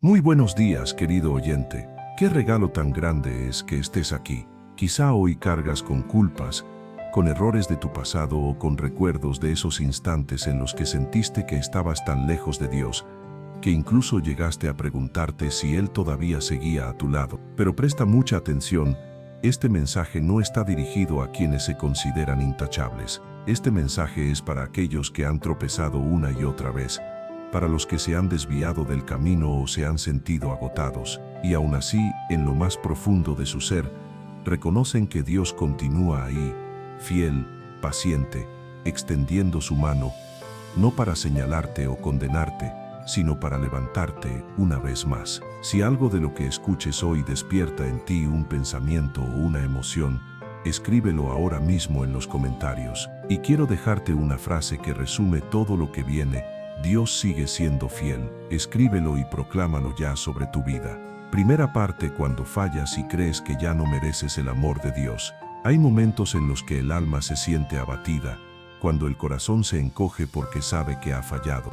Muy buenos días, querido oyente. Qué regalo tan grande es que estés aquí. Quizá hoy cargas con culpas, con errores de tu pasado o con recuerdos de esos instantes en los que sentiste que estabas tan lejos de Dios, que incluso llegaste a preguntarte si Él todavía seguía a tu lado. Pero presta mucha atención, este mensaje no está dirigido a quienes se consideran intachables. Este mensaje es para aquellos que han tropezado una y otra vez, para los que se han desviado del camino o se han sentido agotados, y aún así, en lo más profundo de su ser, reconocen que Dios continúa ahí, fiel, paciente, extendiendo su mano, no para señalarte o condenarte, sino para levantarte una vez más. Si algo de lo que escuches hoy despierta en ti un pensamiento o una emoción, escríbelo ahora mismo en los comentarios. Y quiero dejarte una frase que resume todo lo que viene: Dios sigue siendo fiel. Escríbelo y proclámalo ya sobre tu vida. Primera parte: cuando fallas y crees que ya no mereces el amor de Dios. Hay momentos en los que el alma se siente abatida, cuando el corazón se encoge porque sabe que ha fallado.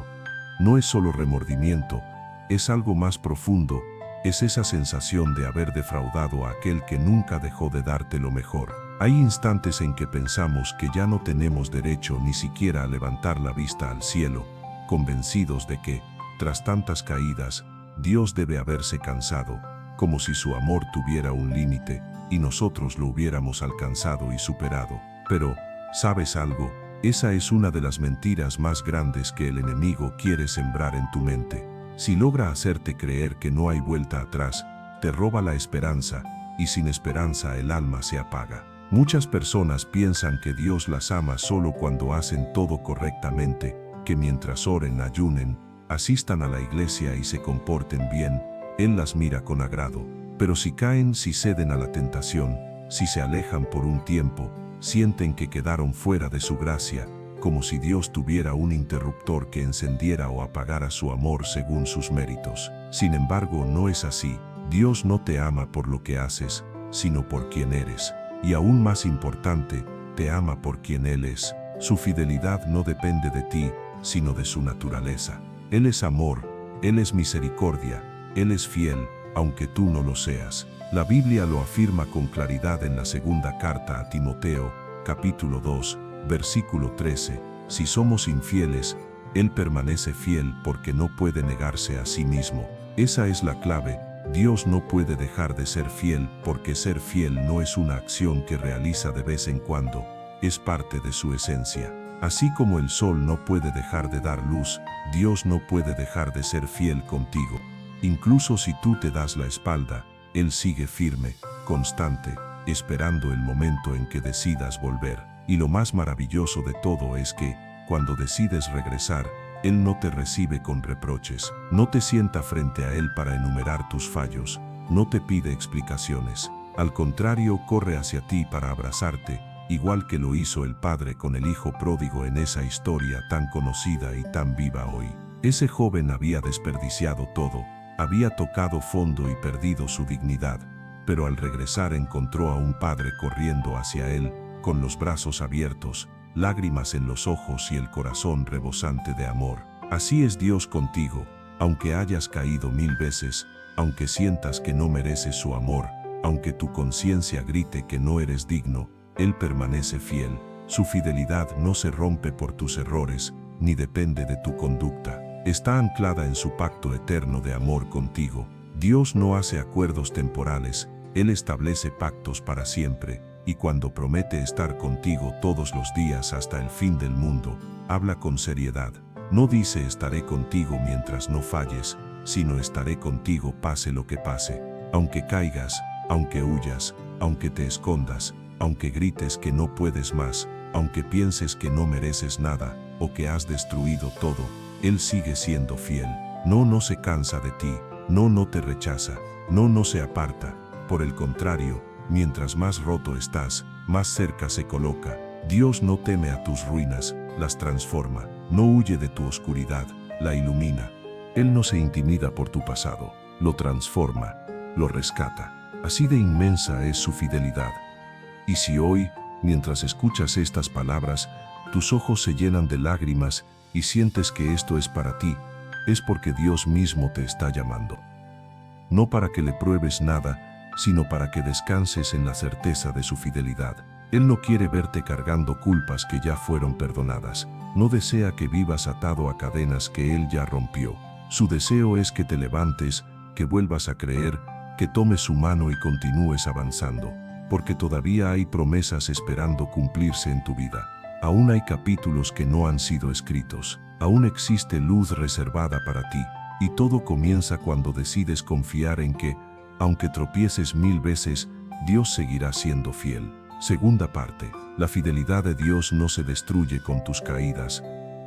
No es solo remordimiento, es algo más profundo, es esa sensación de haber defraudado a aquel que nunca dejó de darte lo mejor. Hay instantes en que pensamos que ya no tenemos derecho ni siquiera a levantar la vista al cielo, convencidos de que, tras tantas caídas, Dios debe haberse cansado, como si su amor tuviera un límite, y nosotros lo hubiéramos alcanzado y superado. Pero, ¿sabes algo? Esa es una de las mentiras más grandes que el enemigo quiere sembrar en tu mente. Si logra hacerte creer que no hay vuelta atrás, te roba la esperanza, y sin esperanza el alma se apaga. Muchas personas piensan que Dios las ama solo cuando hacen todo correctamente, que mientras oren, ayunen, asistan a la iglesia y se comporten bien, Él las mira con agrado. Pero si caen, si ceden a la tentación, si se alejan por un tiempo, sienten que quedaron fuera de su gracia, como si Dios tuviera un interruptor que encendiera o apagara su amor según sus méritos. Sin embargo, no es así. Dios no te ama por lo que haces, sino por quien eres. Y aún más importante, te ama por quien Él es. Su fidelidad no depende de ti, sino de su naturaleza. Él es amor, Él es misericordia, Él es fiel, aunque tú no lo seas. La Biblia lo afirma con claridad en la segunda carta a Timoteo, capítulo 2, versículo 13. Si somos infieles, Él permanece fiel porque no puede negarse a sí mismo. Esa es la clave. Dios no puede dejar de ser fiel porque ser fiel no es una acción que realiza de vez en cuando, es parte de su esencia. Así como el sol no puede dejar de dar luz, Dios no puede dejar de ser fiel contigo. Incluso si tú te das la espalda, Él sigue firme, constante, esperando el momento en que decidas volver. Y lo más maravilloso de todo es que, cuando decides regresar, Él no te recibe con reproches, no te sienta frente a Él para enumerar tus fallos, no te pide explicaciones. Al contrario, corre hacia ti para abrazarte, igual que lo hizo el padre con el hijo pródigo en esa historia tan conocida y tan viva hoy. Ese joven había desperdiciado todo, había tocado fondo y perdido su dignidad, pero al regresar encontró a un padre corriendo hacia él, con los brazos abiertos, lágrimas en los ojos y el corazón rebosante de amor. Así es Dios contigo, aunque hayas caído 1000 veces, aunque sientas que no mereces su amor, aunque tu conciencia grite que no eres digno, Él permanece fiel. Su fidelidad no se rompe por tus errores, ni depende de tu conducta. Está anclada en su pacto eterno de amor contigo. Dios no hace acuerdos temporales, Él establece pactos para siempre, y cuando promete estar contigo todos los días hasta el fin del mundo, habla con seriedad. No dice estaré contigo mientras no falles, sino estaré contigo pase lo que pase. Aunque caigas, aunque huyas, aunque te escondas, aunque grites que no puedes más, aunque pienses que no mereces nada, o que has destruido todo, Él sigue siendo fiel. No se cansa de ti, no te rechaza, no se aparta. Por el contrario, mientras más roto estás, más cerca se coloca. Dios no teme a tus ruinas, las transforma. No huye de tu oscuridad, la ilumina. Él no se intimida por tu pasado, lo transforma, lo rescata. Así de inmensa es su fidelidad. Y si hoy, mientras escuchas estas palabras, tus ojos se llenan de lágrimas y sientes que esto es para ti, es porque Dios mismo te está llamando. no para que le pruebes nada, sino para que descanses en la certeza de su fidelidad. Él no quiere verte cargando culpas que ya fueron perdonadas. No desea que vivas atado a cadenas que Él ya rompió. Su deseo es que te levantes, que vuelvas a creer, que tomes su mano y continúes avanzando, porque todavía hay promesas esperando cumplirse en tu vida. Aún hay capítulos que no han sido escritos. Aún existe luz reservada para ti, y todo comienza cuando decides confiar en que, aunque tropieces 1000 veces, Dios seguirá siendo fiel. Segunda parte. La fidelidad de Dios no se destruye con tus caídas.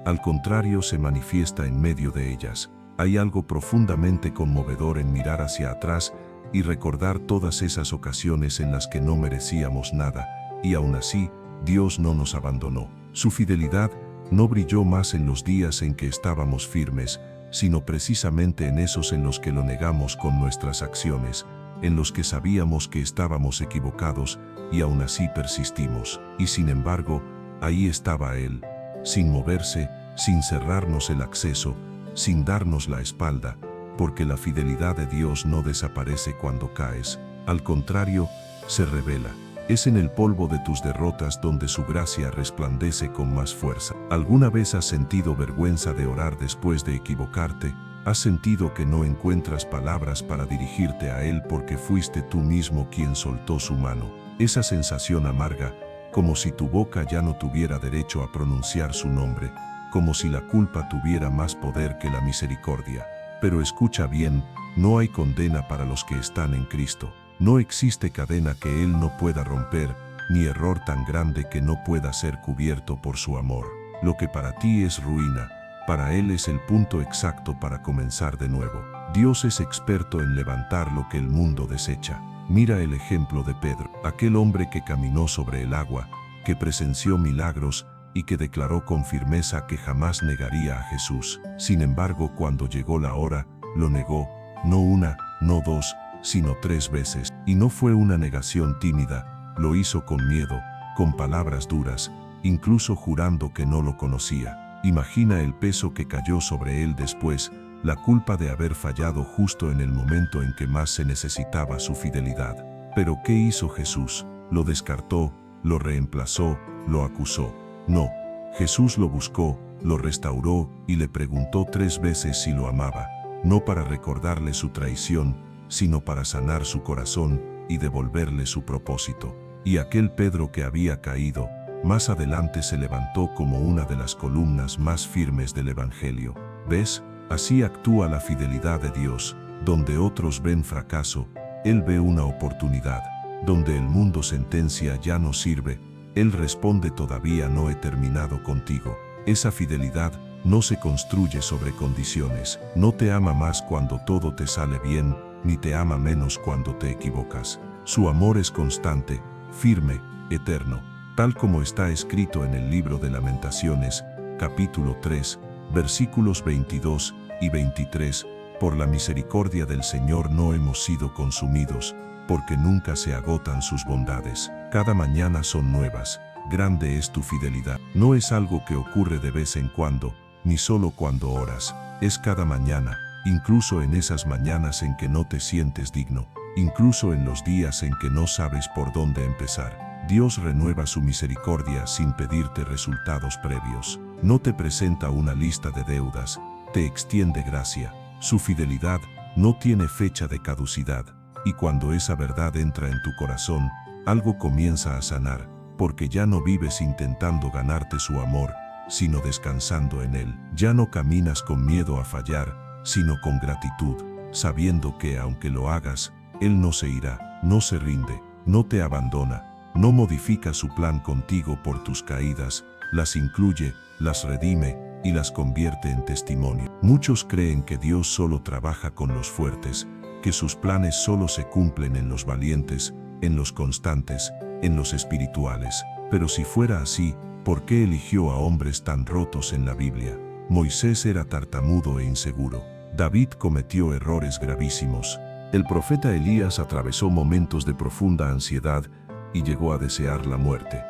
Al contrario, se manifiesta en medio de ellas. Hay algo profundamente conmovedor en mirar hacia atrás y recordar todas esas ocasiones en las que no merecíamos nada, y aún así, Dios no nos abandonó. Su fidelidad no brilló más en los días en que estábamos firmes, sino precisamente en esos en los que lo negamos con nuestras acciones, en los que sabíamos que estábamos equivocados y aún así persistimos. Y sin embargo, ahí estaba Él, sin moverse, sin cerrarnos el acceso, sin darnos la espalda, porque la fidelidad de Dios no desaparece cuando caes. Al contrario, se revela. Es en el polvo de tus derrotas donde su gracia resplandece con más fuerza. ¿Alguna vez has sentido vergüenza de orar después de equivocarte? ¿Has sentido que no encuentras palabras para dirigirte a Él porque fuiste tú mismo quien soltó su mano? Esa sensación amarga, como si tu boca ya no tuviera derecho a pronunciar su nombre, como si la culpa tuviera más poder que la misericordia. Pero escucha bien, no hay condena para los que están en Cristo. No existe cadena que Él no pueda romper, ni error tan grande que no pueda ser cubierto por su amor. Lo que para ti es ruina, para Él es el punto exacto para comenzar de nuevo. Dios es experto en levantar lo que el mundo desecha. Mira el ejemplo de Pedro, aquel hombre que caminó sobre el agua, que presenció milagros y que declaró con firmeza que jamás negaría a Jesús. Sin embargo, cuando llegó la hora, lo negó, no una, no dos, sino 3 veces. Y no fue una negación tímida, lo hizo con miedo, con palabras duras, incluso jurando que no lo conocía. Imagina el peso que cayó sobre él después, la culpa de haber fallado justo en el momento en que más se necesitaba su fidelidad. Pero ¿qué hizo Jesús? Lo descartó, lo reemplazó, lo acusó. No, Jesús lo buscó, lo restauró y le preguntó 3 veces si lo amaba, no para recordarle su traición, sino para sanar su corazón y devolverle su propósito. Y aquel Pedro que había caído, más adelante se levantó como una de las columnas más firmes del Evangelio. ¿Ves? Así actúa la fidelidad de Dios. Donde otros ven fracaso, Él ve una oportunidad. Donde el mundo sentencia ya no sirve, Él responde todavía no he terminado contigo. Esa fidelidad no se construye sobre condiciones. No te ama más cuando todo te sale bien, ni te ama menos cuando te equivocas. Su amor es constante, firme, eterno, tal como está escrito en el libro de Lamentaciones, capítulo 3, versículos 22 y 23. Por la misericordia del Señor no hemos sido consumidos, porque nunca se agotan sus bondades. Cada mañana son nuevas, grande es tu fidelidad. No es algo que ocurre de vez en cuando, ni solo cuando oras, es cada mañana. Incluso en esas mañanas en que no te sientes digno, incluso en los días en que no sabes por dónde empezar, Dios renueva su misericordia sin pedirte resultados previos. No te presenta una lista de deudas, te extiende gracia. Su fidelidad no tiene fecha de caducidad, y cuando esa verdad entra en tu corazón, algo comienza a sanar, porque ya no vives intentando ganarte su amor, sino descansando en Él. Ya no caminas con miedo a fallar, sino con gratitud, sabiendo que aunque lo hagas, Él no se irá, no se rinde, no te abandona, no modifica su plan contigo por tus caídas, las incluye, las redime y las convierte en testimonio. Muchos creen que Dios solo trabaja con los fuertes, que sus planes solo se cumplen en los valientes, en los constantes, en los espirituales. Pero si fuera así, ¿por qué eligió a hombres tan rotos en la Biblia? Moisés era tartamudo e inseguro. David cometió errores gravísimos. El profeta Elías atravesó momentos de profunda ansiedad y llegó a desear la muerte.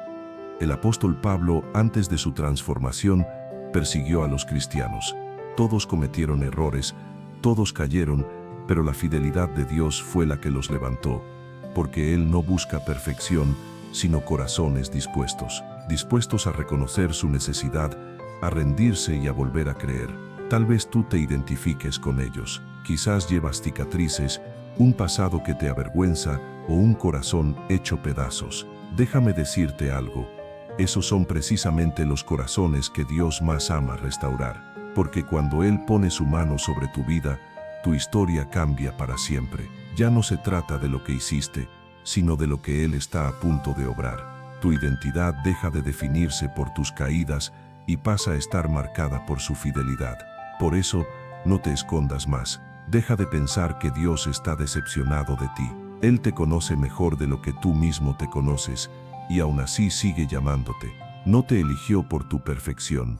El apóstol Pablo, antes de su transformación, persiguió a los cristianos. Todos cometieron errores, todos cayeron, pero la fidelidad de Dios fue la que los levantó, porque Él no busca perfección, sino corazones dispuestos a reconocer su necesidad, a rendirse y a volver a creer. Tal vez tú te identifiques con ellos. Quizás llevas cicatrices, un pasado que te avergüenza o un corazón hecho pedazos. Déjame decirte algo. Esos son precisamente los corazones que Dios más ama restaurar. Porque cuando Él pone su mano sobre tu vida, tu historia cambia para siempre. Ya no se trata de lo que hiciste, sino de lo que Él está a punto de obrar. Tu identidad deja de definirse por tus caídas y pasa a estar marcada por su fidelidad. Por eso, no te escondas más. Deja de pensar que Dios está decepcionado de ti. Él te conoce mejor de lo que tú mismo te conoces, y aún así sigue llamándote. No te eligió por tu perfección.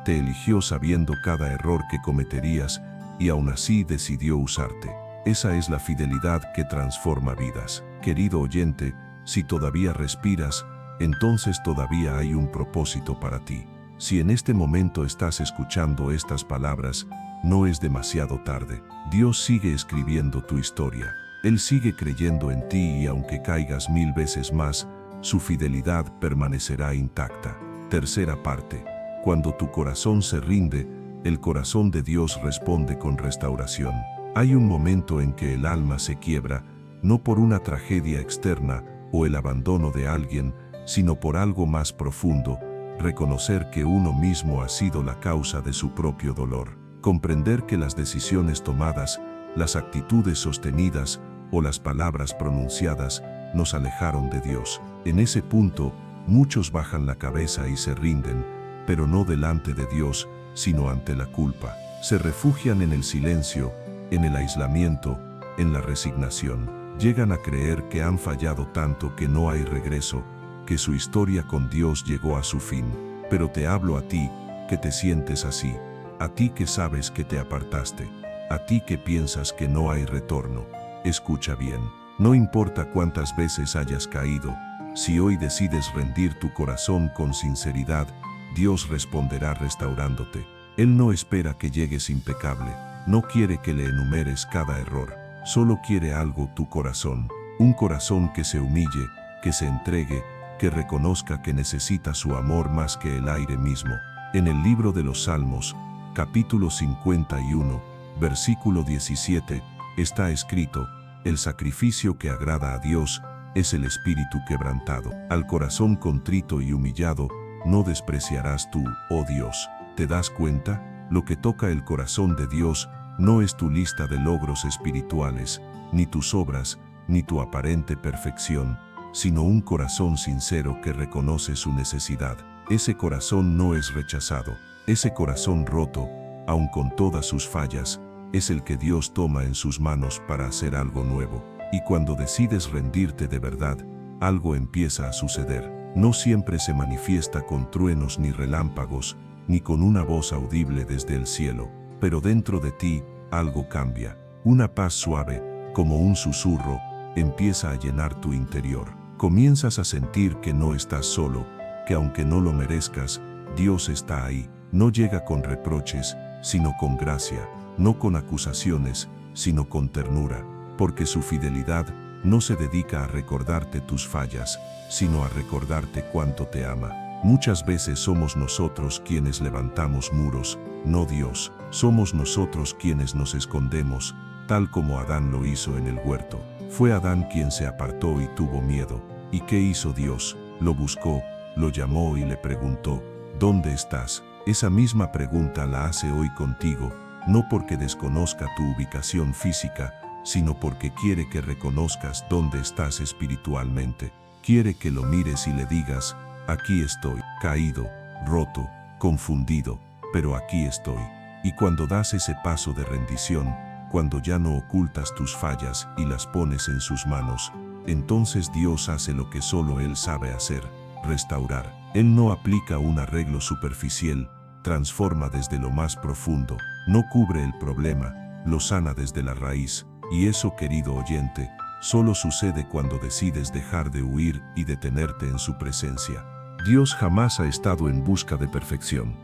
Te eligió sabiendo cada error que cometerías, y aún así decidió usarte. Esa es la fidelidad que transforma vidas. Querido oyente, si todavía respiras, entonces todavía hay un propósito para ti. Si en este momento estás escuchando estas palabras, no es demasiado tarde. Dios sigue escribiendo tu historia. Él sigue creyendo en ti y aunque caigas 1000 veces más, su fidelidad permanecerá intacta. Tercera parte. Cuando tu corazón se rinde, el corazón de Dios responde con restauración. Hay un momento en que el alma se quiebra, no por una tragedia externa o el abandono de alguien, sino por algo más profundo, reconocer que uno mismo ha sido la causa de su propio dolor. Comprender que las decisiones tomadas, las actitudes sostenidas o las palabras pronunciadas nos alejaron de Dios. En ese punto, muchos bajan la cabeza y se rinden, pero no delante de Dios, sino ante la culpa. Se refugian en el silencio, en el aislamiento, en la resignación. Llegan a creer que han fallado tanto que no hay regreso, que su historia con Dios llegó a su fin. Pero te hablo a ti, que te sientes así, a ti que sabes que te apartaste, a ti que piensas que no hay retorno. Escucha bien, no importa cuántas veces hayas caído, si hoy decides rendir tu corazón con sinceridad, Dios responderá restaurándote. Él no espera que llegues impecable, no quiere que le enumeres cada error, solo quiere algo: tu corazón. Un corazón que se humille, que se entregue, que reconozca que necesita su amor más que el aire mismo. En el libro de los Salmos, capítulo 51, versículo 17, está escrito: el sacrificio que agrada a Dios es el espíritu quebrantado. Al corazón contrito y humillado no despreciarás tú, oh Dios. ¿Te das cuenta? Lo que toca el corazón de Dios no es tu lista de logros espirituales, ni tus obras, ni tu aparente perfección, sino un corazón sincero que reconoce su necesidad. Ese corazón no es rechazado. Ese corazón roto, aun con todas sus fallas, es el que Dios toma en sus manos para hacer algo nuevo. Y cuando decides rendirte de verdad, algo empieza a suceder. No siempre se manifiesta con truenos ni relámpagos, ni con una voz audible desde el cielo, pero dentro de ti, algo cambia. Una paz suave, como un susurro, empieza a llenar tu interior. Comienzas a sentir que no estás solo, que aunque no lo merezcas, Dios está ahí. No llega con reproches, sino con gracia, no con acusaciones, sino con ternura, porque su fidelidad no se dedica a recordarte tus fallas, sino a recordarte cuánto te ama. Muchas veces somos nosotros quienes levantamos muros, no Dios. Somos nosotros quienes nos escondemos, tal como Adán lo hizo en el huerto. Fue Adán quien se apartó y tuvo miedo. ¿Y qué hizo Dios? Lo buscó, lo llamó y le preguntó: ¿dónde estás? Esa misma pregunta la hace hoy contigo, no porque desconozca tu ubicación física, sino porque quiere que reconozcas dónde estás espiritualmente. Quiere que lo mires y le digas: aquí estoy, caído, roto, confundido, pero aquí estoy. Y cuando das ese paso de rendición, cuando ya no ocultas tus fallas y las pones en sus manos, entonces Dios hace lo que solo Él sabe hacer: restaurar. Él no aplica un arreglo superficial, transforma desde lo más profundo, no cubre el problema, lo sana desde la raíz. Y eso, querido oyente, solo sucede cuando decides dejar de huir y detenerte en su presencia. Dios jamás ha estado en busca de perfección.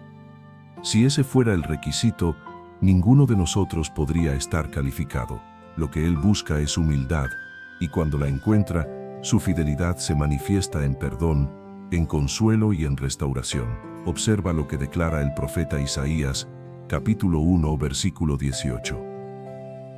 Si ese fuera el requisito, ninguno de nosotros podría estar calificado. Lo que Él busca es humildad, y cuando la encuentra, su fidelidad se manifiesta en perdón, en consuelo y en restauración. Observa lo que declara el profeta Isaías, capítulo 1, versículo 18.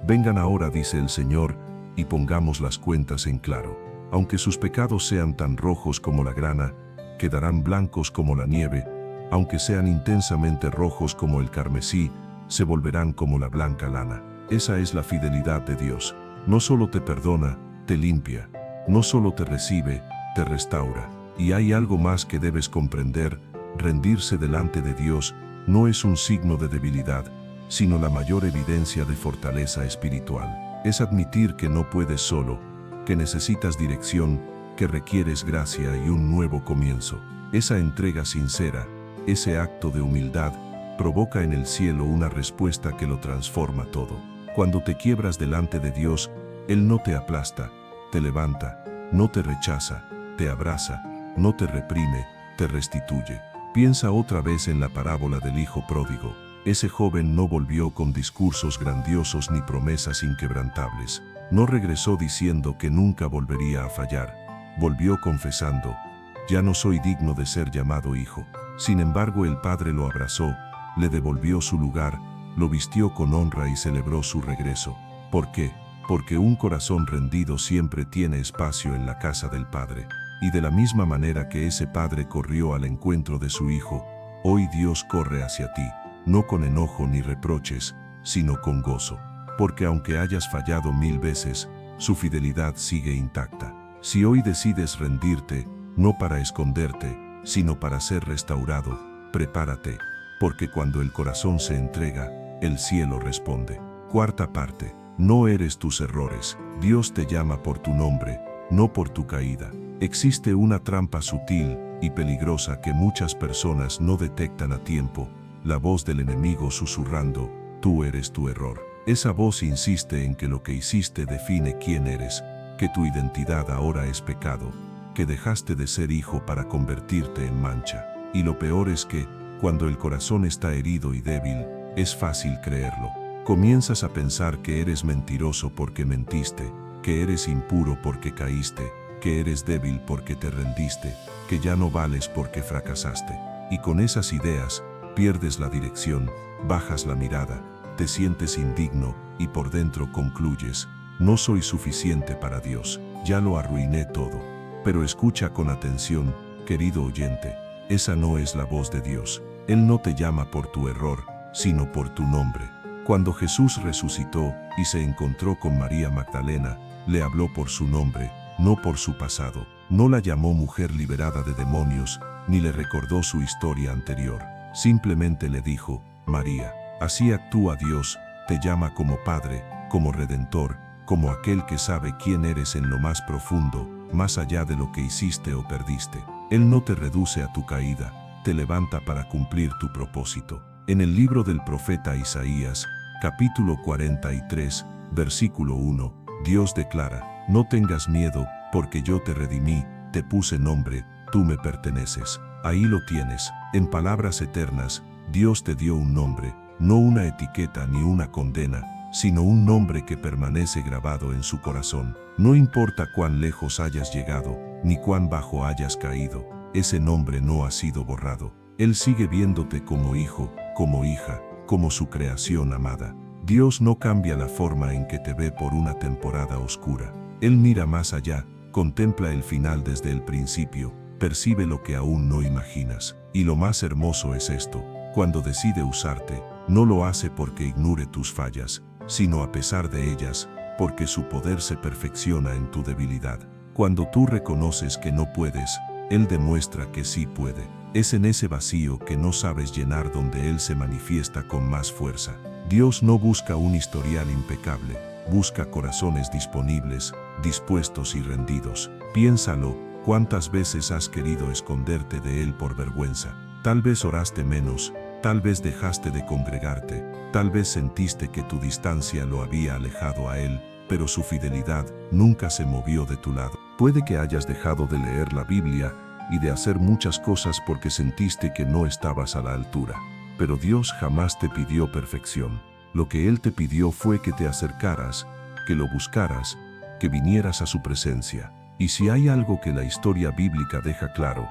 Vengan ahora, dice el Señor, y pongamos las cuentas en claro. Aunque sus pecados sean tan rojos como la grana, quedarán blancos como la nieve. Aunque sean intensamente rojos como el carmesí, se volverán como la blanca lana. Esa es la fidelidad de Dios. No solo te perdona, te limpia. No solo te recibe, te restaura. Y hay algo más que debes comprender: rendirse delante de Dios no es un signo de debilidad, sino la mayor evidencia de fortaleza espiritual. Es admitir que no puedes solo, que necesitas dirección, que requieres gracia y un nuevo comienzo. Esa entrega sincera, ese acto de humildad, provoca en el cielo una respuesta que lo transforma todo. Cuando te quiebras delante de Dios, Él no te aplasta, te levanta, no te rechaza, te abraza, no te reprime, te restituye. Piensa otra vez en la parábola del hijo pródigo. Ese joven no volvió con discursos grandiosos ni promesas inquebrantables. No regresó diciendo que nunca volvería a fallar. Volvió confesando: ya no soy digno de ser llamado hijo. Sin embargo, el padre lo abrazó, le devolvió su lugar, lo vistió con honra y celebró su regreso. ¿Por qué? Porque un corazón rendido siempre tiene espacio en la casa del Padre. Y de la misma manera que ese padre corrió al encuentro de su hijo, hoy Dios corre hacia ti, no con enojo ni reproches, sino con gozo. Porque aunque hayas fallado 1000 veces, su fidelidad sigue intacta. Si hoy decides rendirte, no para esconderte, sino para ser restaurado, prepárate, porque cuando el corazón se entrega, el cielo responde. Cuarta parte. No eres tus errores. Dios te llama por tu nombre, no por tu caída. Existe una trampa sutil y peligrosa que muchas personas no detectan a tiempo: la voz del enemigo susurrando: tú eres tu error. Esa voz insiste en que lo que hiciste define quién eres, que tu identidad ahora es pecado, que dejaste de ser hijo para convertirte en mancha. Y lo peor es que, cuando el corazón está herido y débil, es fácil creerlo. Comienzas a pensar que eres mentiroso porque mentiste, que eres impuro porque caíste, que eres débil porque te rendiste, que ya no vales porque fracasaste. Y con esas ideas, pierdes la dirección, bajas la mirada, te sientes indigno y por dentro concluyes: no soy suficiente para Dios, ya lo arruiné todo. Pero escucha con atención, querido oyente, esa no es la voz de Dios. Él no te llama por tu error, sino por tu nombre. Cuando Jesús resucitó y se encontró con María Magdalena, le habló por su nombre, no por su pasado. No la llamó mujer liberada de demonios, ni le recordó su historia anterior. Simplemente le dijo: María. Así actúa Dios, te llama como Padre, como Redentor, como aquel que sabe quién eres en lo más profundo, más allá de lo que hiciste o perdiste. Él no te reduce a tu caída, te levanta para cumplir tu propósito. En el libro del profeta Isaías, capítulo 43, versículo 1, Dios declara: no tengas miedo, porque yo te redimí, te puse nombre, tú me perteneces. Ahí lo tienes. En palabras eternas, Dios te dio un nombre, no una etiqueta ni una condena, sino un nombre que permanece grabado en su corazón. No importa cuán lejos hayas llegado, ni cuán bajo hayas caído, ese nombre no ha sido borrado. Él sigue viéndote como hijo, como hija, como su creación amada. Dios no cambia la forma en que te ve por una temporada oscura. Él mira más allá, contempla el final desde el principio, percibe lo que aún no imaginas. Y lo más hermoso es esto: cuando decide usarte, no lo hace porque ignore tus fallas, sino a pesar de ellas, porque su poder se perfecciona en tu debilidad. Cuando tú reconoces que no puedes, Él demuestra que sí puede. Es en ese vacío que no sabes llenar donde Él se manifiesta con más fuerza. Dios no busca un historial impecable, busca corazones disponibles, dispuestos y rendidos. Piénsalo: ¿cuántas veces has querido esconderte de Él por vergüenza? Tal vez oraste menos, tal vez dejaste de congregarte, tal vez sentiste que tu distancia lo había alejado a Él, pero su fidelidad nunca se movió de tu lado. Puede que hayas dejado de leer la Biblia y de hacer muchas cosas porque sentiste que no estabas a la altura. Pero Dios jamás te pidió perfección. Lo que Él te pidió fue que te acercaras, que lo buscaras, que vinieras a su presencia. Y si hay algo que la historia bíblica deja claro,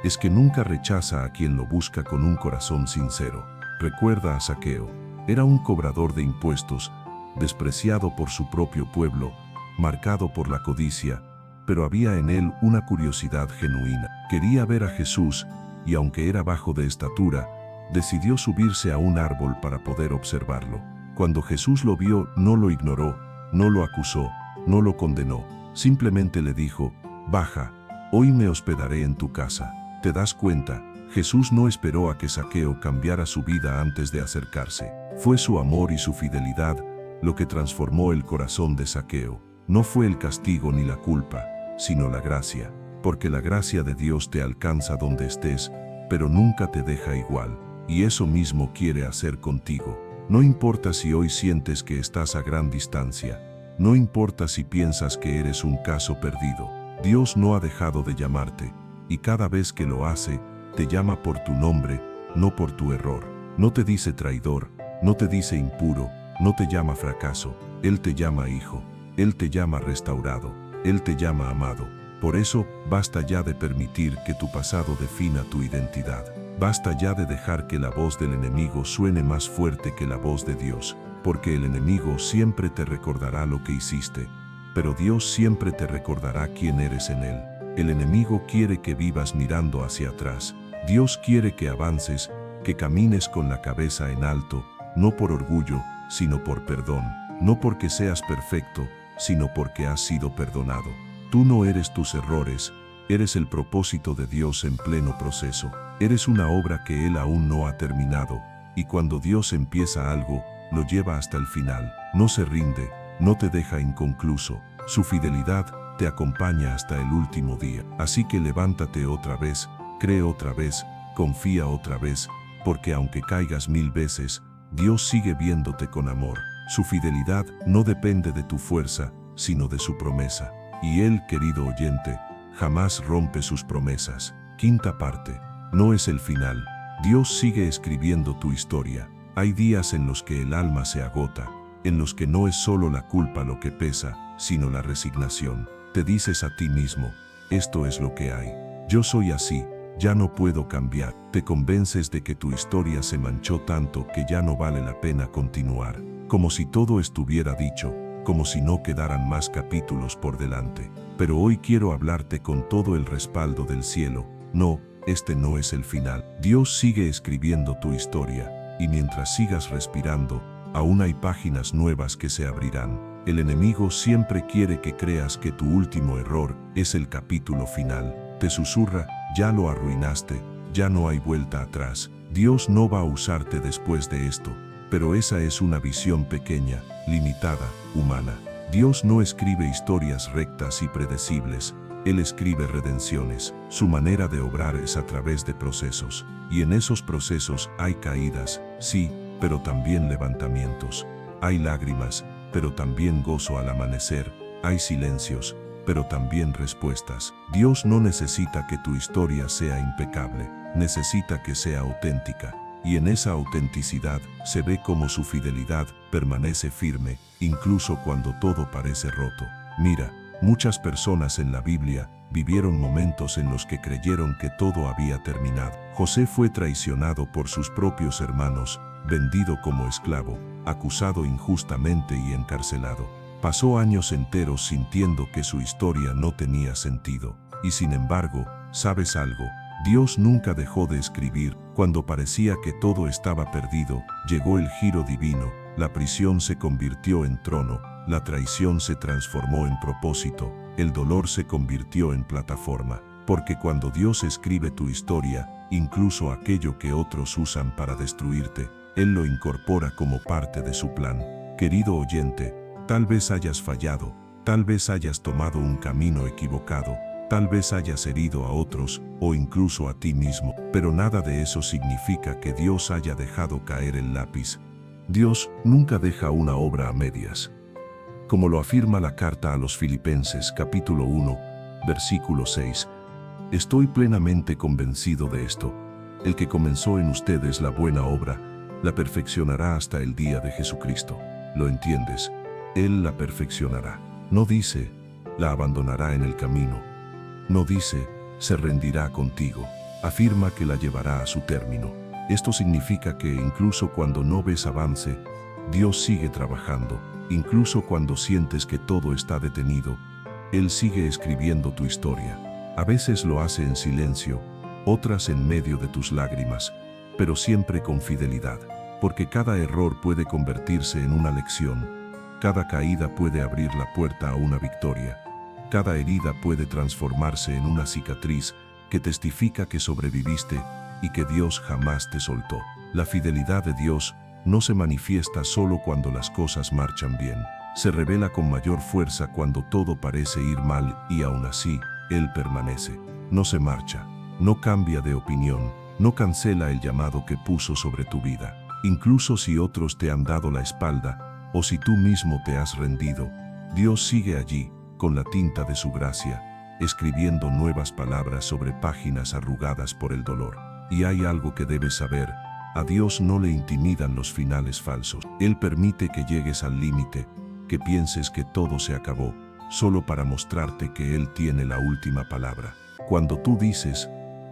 es que nunca rechaza a quien lo busca con un corazón sincero. Recuerda a Zaqueo. Era un cobrador de impuestos, despreciado por su propio pueblo, marcado por la codicia, pero había en él una curiosidad genuina. Quería ver a Jesús, y aunque era bajo de estatura, decidió subirse a un árbol para poder observarlo. Cuando Jesús lo vio, no lo ignoró, no lo acusó, no lo condenó. Simplemente le dijo: «Baja, hoy me hospedaré en tu casa». ¿Te das cuenta? Jesús no esperó a que Zaqueo cambiara su vida antes de acercarse. Fue su amor y su fidelidad lo que transformó el corazón de Zaqueo. No fue el castigo ni la culpa, sino la gracia. Porque la gracia de Dios te alcanza donde estés, pero nunca te deja igual. Y eso mismo quiere hacer contigo. No importa si hoy sientes que estás a gran distancia. No importa si piensas que eres un caso perdido. Dios no ha dejado de llamarte, y cada vez que lo hace, te llama por tu nombre, no por tu error. No te dice traidor, no te dice impuro, no te llama fracaso. Él te llama hijo, Él te llama restaurado, Él te llama amado. Por eso, basta ya de permitir que tu pasado defina tu identidad. Basta ya de dejar que la voz del enemigo suene más fuerte que la voz de Dios, porque el enemigo siempre te recordará lo que hiciste, pero Dios siempre te recordará quién eres en Él. El enemigo quiere que vivas mirando hacia atrás. Dios quiere que avances, que camines con la cabeza en alto, no por orgullo, sino por perdón. No porque seas perfecto, sino porque has sido perdonado. Tú no eres tus errores, eres el propósito de Dios en pleno proceso. Eres una obra que Él aún no ha terminado, y cuando Dios empieza algo, lo lleva hasta el final. No se rinde, no te deja inconcluso. Su fidelidad te acompaña hasta el último día. Así que levántate otra vez, cree otra vez, confía otra vez, porque aunque caigas 1000 veces, Dios sigue viéndote con amor. Su fidelidad no depende de tu fuerza, sino de su promesa. Y Él, querido oyente, jamás rompe sus promesas. Quinta parte. No es el final. Dios sigue escribiendo tu historia. Hay días en los que el alma se agota, en los que no es solo la culpa lo que pesa, sino la resignación. Te dices a ti mismo: esto es lo que hay. Yo soy así, ya no puedo cambiar. Te convences de que tu historia se manchó tanto que ya no vale la pena continuar. Como si todo estuviera dicho, como si no quedaran más capítulos por delante. Pero hoy quiero hablarte con todo el respaldo del cielo. No, este no es el final. Dios sigue escribiendo tu historia, y mientras sigas respirando, aún hay páginas nuevas que se abrirán. El enemigo siempre quiere que creas que tu último error es el capítulo final. Te susurra: ya lo arruinaste, ya no hay vuelta atrás. Dios no va a usarte después de esto. Pero esa es una visión pequeña, limitada, humana. Dios no escribe historias rectas y predecibles. Él escribe redenciones. Su manera de obrar es a través de procesos. Y en esos procesos hay caídas, sí, pero también levantamientos. Hay lágrimas, pero también gozo al amanecer. Hay silencios, pero también respuestas. Dios no necesita que tu historia sea impecable. Necesita que sea auténtica. Y en esa autenticidad se ve cómo su fidelidad permanece firme, incluso cuando todo parece roto. Mira, muchas personas en la Biblia vivieron momentos en los que creyeron que todo había terminado. José fue traicionado por sus propios hermanos, vendido como esclavo, acusado injustamente y encarcelado. Pasó años enteros sintiendo que su historia no tenía sentido. Y sin embargo, ¿sabes algo? Dios nunca dejó de escribir. Cuando parecía que todo estaba perdido, llegó el giro divino. La prisión se convirtió en trono, la traición se transformó en propósito, el dolor se convirtió en plataforma. Porque cuando Dios escribe tu historia, incluso aquello que otros usan para destruirte, Él lo incorpora como parte de su plan. Querido oyente, tal vez hayas fallado, tal vez hayas tomado un camino equivocado, tal vez hayas herido a otros o incluso a ti mismo, pero nada de eso significa que Dios haya dejado caer el lápiz. Dios nunca deja una obra a medias. Como lo afirma la carta a los Filipenses, capítulo 1, versículo 6. Estoy plenamente convencido de esto. El que comenzó en ustedes la buena obra, la perfeccionará hasta el día de Jesucristo. ¿Lo entiendes? Él la perfeccionará. No dice, la abandonará en el camino. No dice, se rendirá contigo. Afirma que la llevará a su término. Esto significa que incluso cuando no ves avance, Dios sigue trabajando. Incluso cuando sientes que todo está detenido, Él sigue escribiendo tu historia. A veces lo hace en silencio, otras en medio de tus lágrimas, pero siempre con fidelidad. Porque cada error puede convertirse en una lección. Cada caída puede abrir la puerta a una victoria. Cada herida puede transformarse en una cicatriz que testifica que sobreviviste y que Dios jamás te soltó. La fidelidad de Dios no se manifiesta solo cuando las cosas marchan bien. Se revela con mayor fuerza cuando todo parece ir mal y aún así, Él permanece. No se marcha, no cambia de opinión, no cancela el llamado que puso sobre tu vida. Incluso si otros te han dado la espalda o si tú mismo te has rendido, Dios sigue allí, con la tinta de su gracia, escribiendo nuevas palabras sobre páginas arrugadas por el dolor. Y hay algo que debes saber: a Dios no le intimidan los finales falsos. Él permite que llegues al límite, que pienses que todo se acabó, solo para mostrarte que Él tiene la última palabra. Cuando tú dices,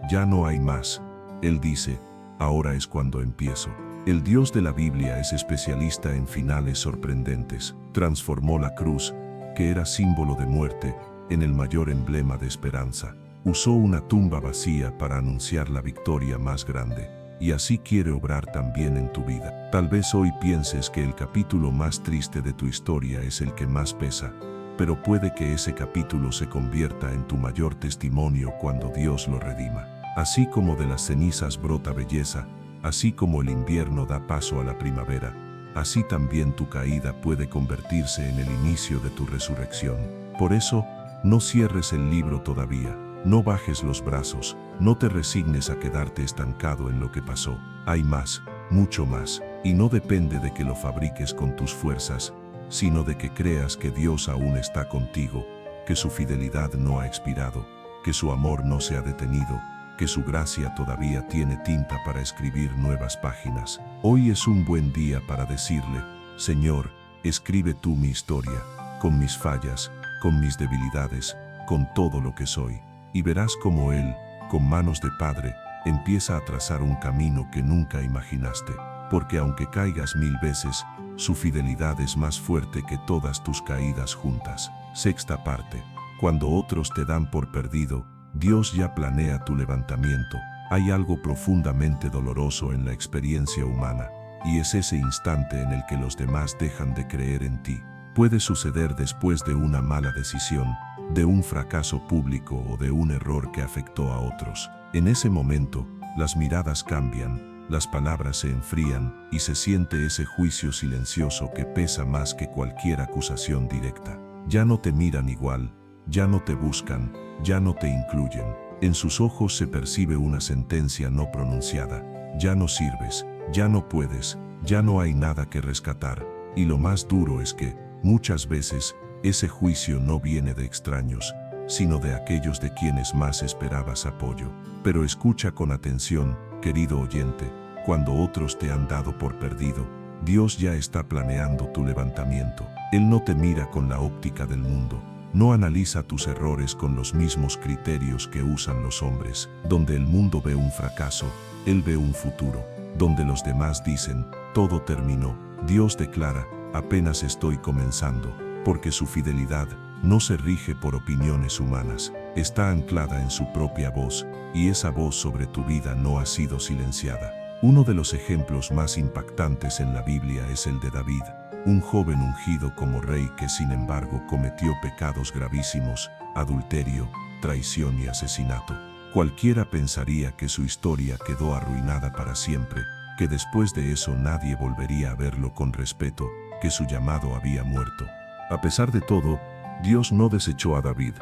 ya no hay más, Él dice, ahora es cuando empiezo. El Dios de la Biblia es especialista en finales sorprendentes. Transformó la cruz, que era símbolo de muerte, en el mayor emblema de esperanza. Usó una tumba vacía para anunciar la victoria más grande. Y así quiere obrar también en tu vida. Tal vez hoy pienses que el capítulo más triste de tu historia es el que más pesa, pero puede que ese capítulo se convierta en tu mayor testimonio cuando Dios lo redima. Así como de las cenizas brota belleza, así como el invierno da paso a la primavera, así también tu caída puede convertirse en el inicio de tu resurrección. Por eso, no cierres el libro todavía, no bajes los brazos, no te resignes a quedarte estancado en lo que pasó. Hay más, mucho más, y no depende de que lo fabriques con tus fuerzas, sino de que creas que Dios aún está contigo, que su fidelidad no ha expirado, que su amor no se ha detenido, que su gracia todavía tiene tinta para escribir nuevas páginas. Hoy es un buen día para decirle, Señor, escribe tú mi historia, con mis fallas, con mis debilidades, con todo lo que soy. Y verás cómo Él, con manos de Padre, empieza a trazar un camino que nunca imaginaste. Porque aunque caigas 1000 veces, su fidelidad es más fuerte que todas tus caídas juntas. Sexta parte. Cuando otros te dan por perdido, Dios ya planea tu levantamiento. Hay algo profundamente doloroso en la experiencia humana, y es ese instante en el que los demás dejan de creer en ti. Puede suceder después de una mala decisión, de un fracaso público o de un error que afectó a otros. En ese momento, las miradas cambian, las palabras se enfrían y se siente ese juicio silencioso que pesa más que cualquier acusación directa. Ya no te miran igual, ya no te buscan, ya no te incluyen. En sus ojos se percibe una sentencia no pronunciada. Ya no sirves, ya no puedes, ya no hay nada que rescatar. Y lo más duro es que, muchas veces, ese juicio no viene de extraños, sino de aquellos de quienes más esperabas apoyo. Pero escucha con atención, querido oyente, cuando otros te han dado por perdido, Dios ya está planeando tu levantamiento. Él no te mira con la óptica del mundo, no analiza tus errores con los mismos criterios que usan los hombres. Donde el mundo ve un fracaso, Él ve un futuro. Donde los demás dicen, todo terminó, Dios declara, apenas estoy comenzando. Porque su fidelidad no se rige por opiniones humanas, está anclada en su propia voz, y esa voz sobre tu vida no ha sido silenciada. Uno de los ejemplos más impactantes en la Biblia es el de David, un joven ungido como rey que sin embargo cometió pecados gravísimos, adulterio, traición y asesinato. Cualquiera pensaría que su historia quedó arruinada para siempre, que después de eso nadie volvería a verlo con respeto, que su llamado había muerto. A pesar de todo, Dios no desechó a David.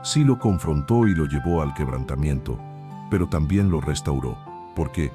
Sí lo confrontó y lo llevó al quebrantamiento, pero también lo restauró, porque,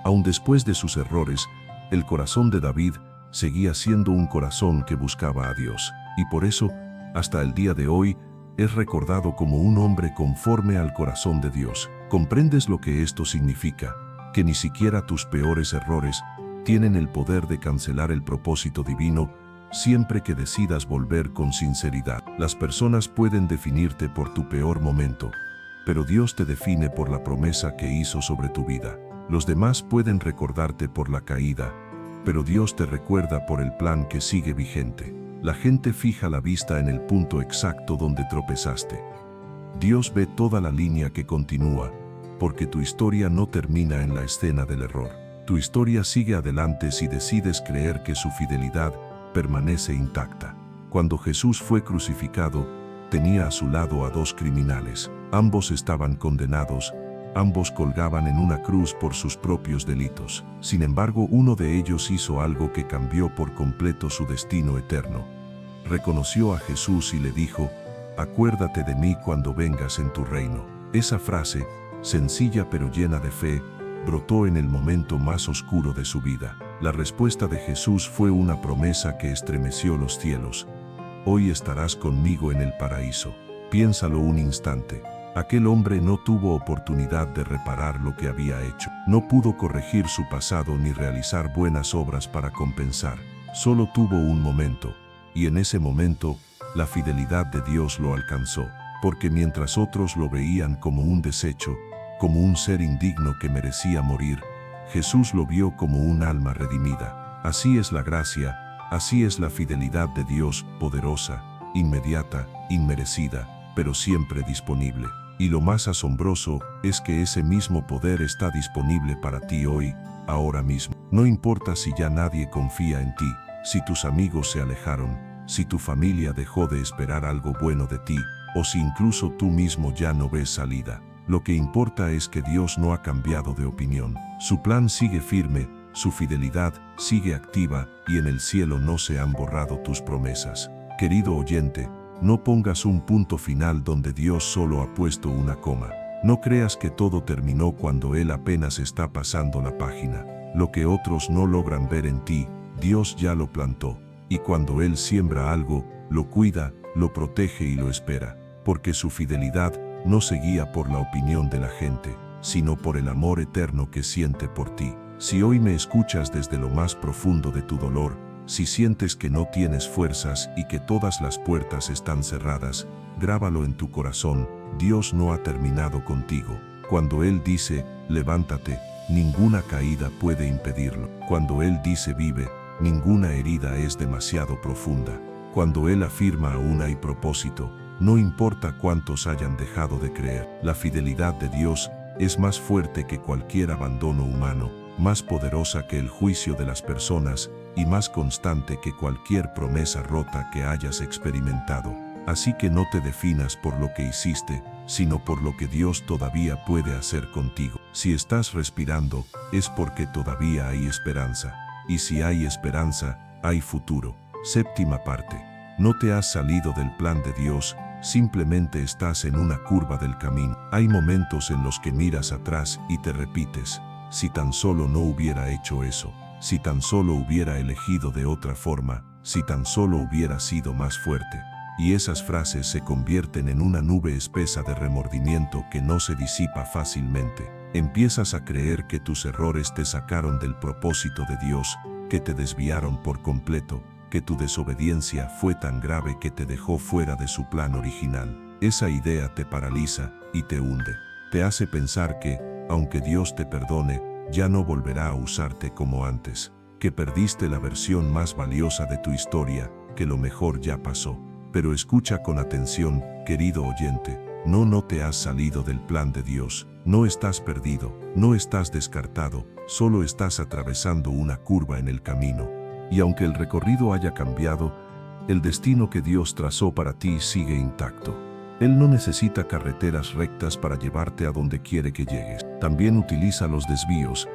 aun después de sus errores, el corazón de David seguía siendo un corazón que buscaba a Dios, y por eso, hasta el día de hoy, es recordado como un hombre conforme al corazón de Dios. ¿Comprendes lo que esto significa? Que ni siquiera tus peores errores tienen el poder de cancelar el propósito divino, siempre que decidas volver con sinceridad. Las personas pueden definirte por tu peor momento, pero Dios te define por la promesa que hizo sobre tu vida. Los demás pueden recordarte por la caída, pero Dios te recuerda por el plan que sigue vigente. La gente fija la vista en el punto exacto donde tropezaste. Dios ve toda la línea que continúa, porque tu historia no termina en la escena del error. Tu historia sigue adelante si decides creer que su fidelidad permanece intacta. Cuando Jesús fue crucificado, tenía a su lado a dos criminales. Ambos estaban condenados, ambos colgaban en una cruz por sus propios delitos. Sin embargo, uno de ellos hizo algo que cambió por completo su destino eterno. Reconoció a Jesús y le dijo: «Acuérdate de mí cuando vengas en tu reino». Esa frase, sencilla pero llena de fe, brotó en el momento más oscuro de su vida. La respuesta de Jesús fue una promesa que estremeció los cielos. «Hoy estarás conmigo en el paraíso». Piénsalo un instante. Aquel hombre no tuvo oportunidad de reparar lo que había hecho. No pudo corregir su pasado ni realizar buenas obras para compensar. Solo tuvo un momento, y en ese momento, la fidelidad de Dios lo alcanzó, porque mientras otros lo veían como un desecho, como un ser indigno que merecía morir, Jesús lo vio como un alma redimida. Así es la gracia, así es la fidelidad de Dios, poderosa, inmediata, inmerecida, pero siempre disponible. Y lo más asombroso es que ese mismo poder está disponible para ti hoy, ahora mismo. No importa si ya nadie confía en ti, si tus amigos se alejaron, si tu familia dejó de esperar algo bueno de ti, o si incluso tú mismo ya no ves salida. Lo que importa es que Dios no ha cambiado de opinión. Su plan sigue firme, su fidelidad sigue activa y en el cielo no se han borrado tus promesas. Querido oyente, no pongas un punto final donde Dios solo ha puesto una coma. No creas que todo terminó cuando Él apenas está pasando la página. Lo que otros no logran ver en ti, Dios ya lo plantó. Y cuando Él siembra algo, lo cuida, lo protege y lo espera. Porque su fidelidad no se guía por la opinión de la gente, sino por el amor eterno que siente por ti. Si hoy me escuchas desde lo más profundo de tu dolor, si sientes que no tienes fuerzas y que todas las puertas están cerradas, grábalo en tu corazón: Dios no ha terminado contigo. Cuando Él dice, levántate, ninguna caída puede impedirlo. Cuando Él dice vive, ninguna herida es demasiado profunda. Cuando Él afirma aún hay propósito, no importa cuántos hayan dejado de creer. La fidelidad de Dios es más fuerte que cualquier abandono humano, más poderosa que el juicio de las personas y más constante que cualquier promesa rota que hayas experimentado. Así que no te definas por lo que hiciste, sino por lo que Dios todavía puede hacer contigo. Si estás respirando, es porque todavía hay esperanza. Y si hay esperanza, hay futuro. Séptima parte. No te has salido del plan de Dios, simplemente estás en una curva del camino. Hay momentos en los que miras atrás y te repites: si tan solo no hubiera hecho eso, si tan solo hubiera elegido de otra forma, si tan solo hubiera sido más fuerte. Y esas frases se convierten en una nube espesa de remordimiento que no se disipa fácilmente. Empiezas a creer que tus errores te sacaron del propósito de Dios, que te desviaron por completo, que tu desobediencia fue tan grave que te dejó fuera de su plan original. Esa idea te paraliza y te hunde. Te hace pensar que, aunque Dios te perdone, ya no volverá a usarte como antes, que perdiste la versión más valiosa de tu historia, que lo mejor ya pasó. Pero escucha con atención, querido oyente, no te has salido del plan de Dios, no estás perdido, no estás descartado, solo estás atravesando una curva en el camino. Y aunque el recorrido haya cambiado, el destino que Dios trazó para ti sigue intacto. Él no necesita carreteras rectas para llevarte a donde quiere que llegues. También utiliza los desvíos,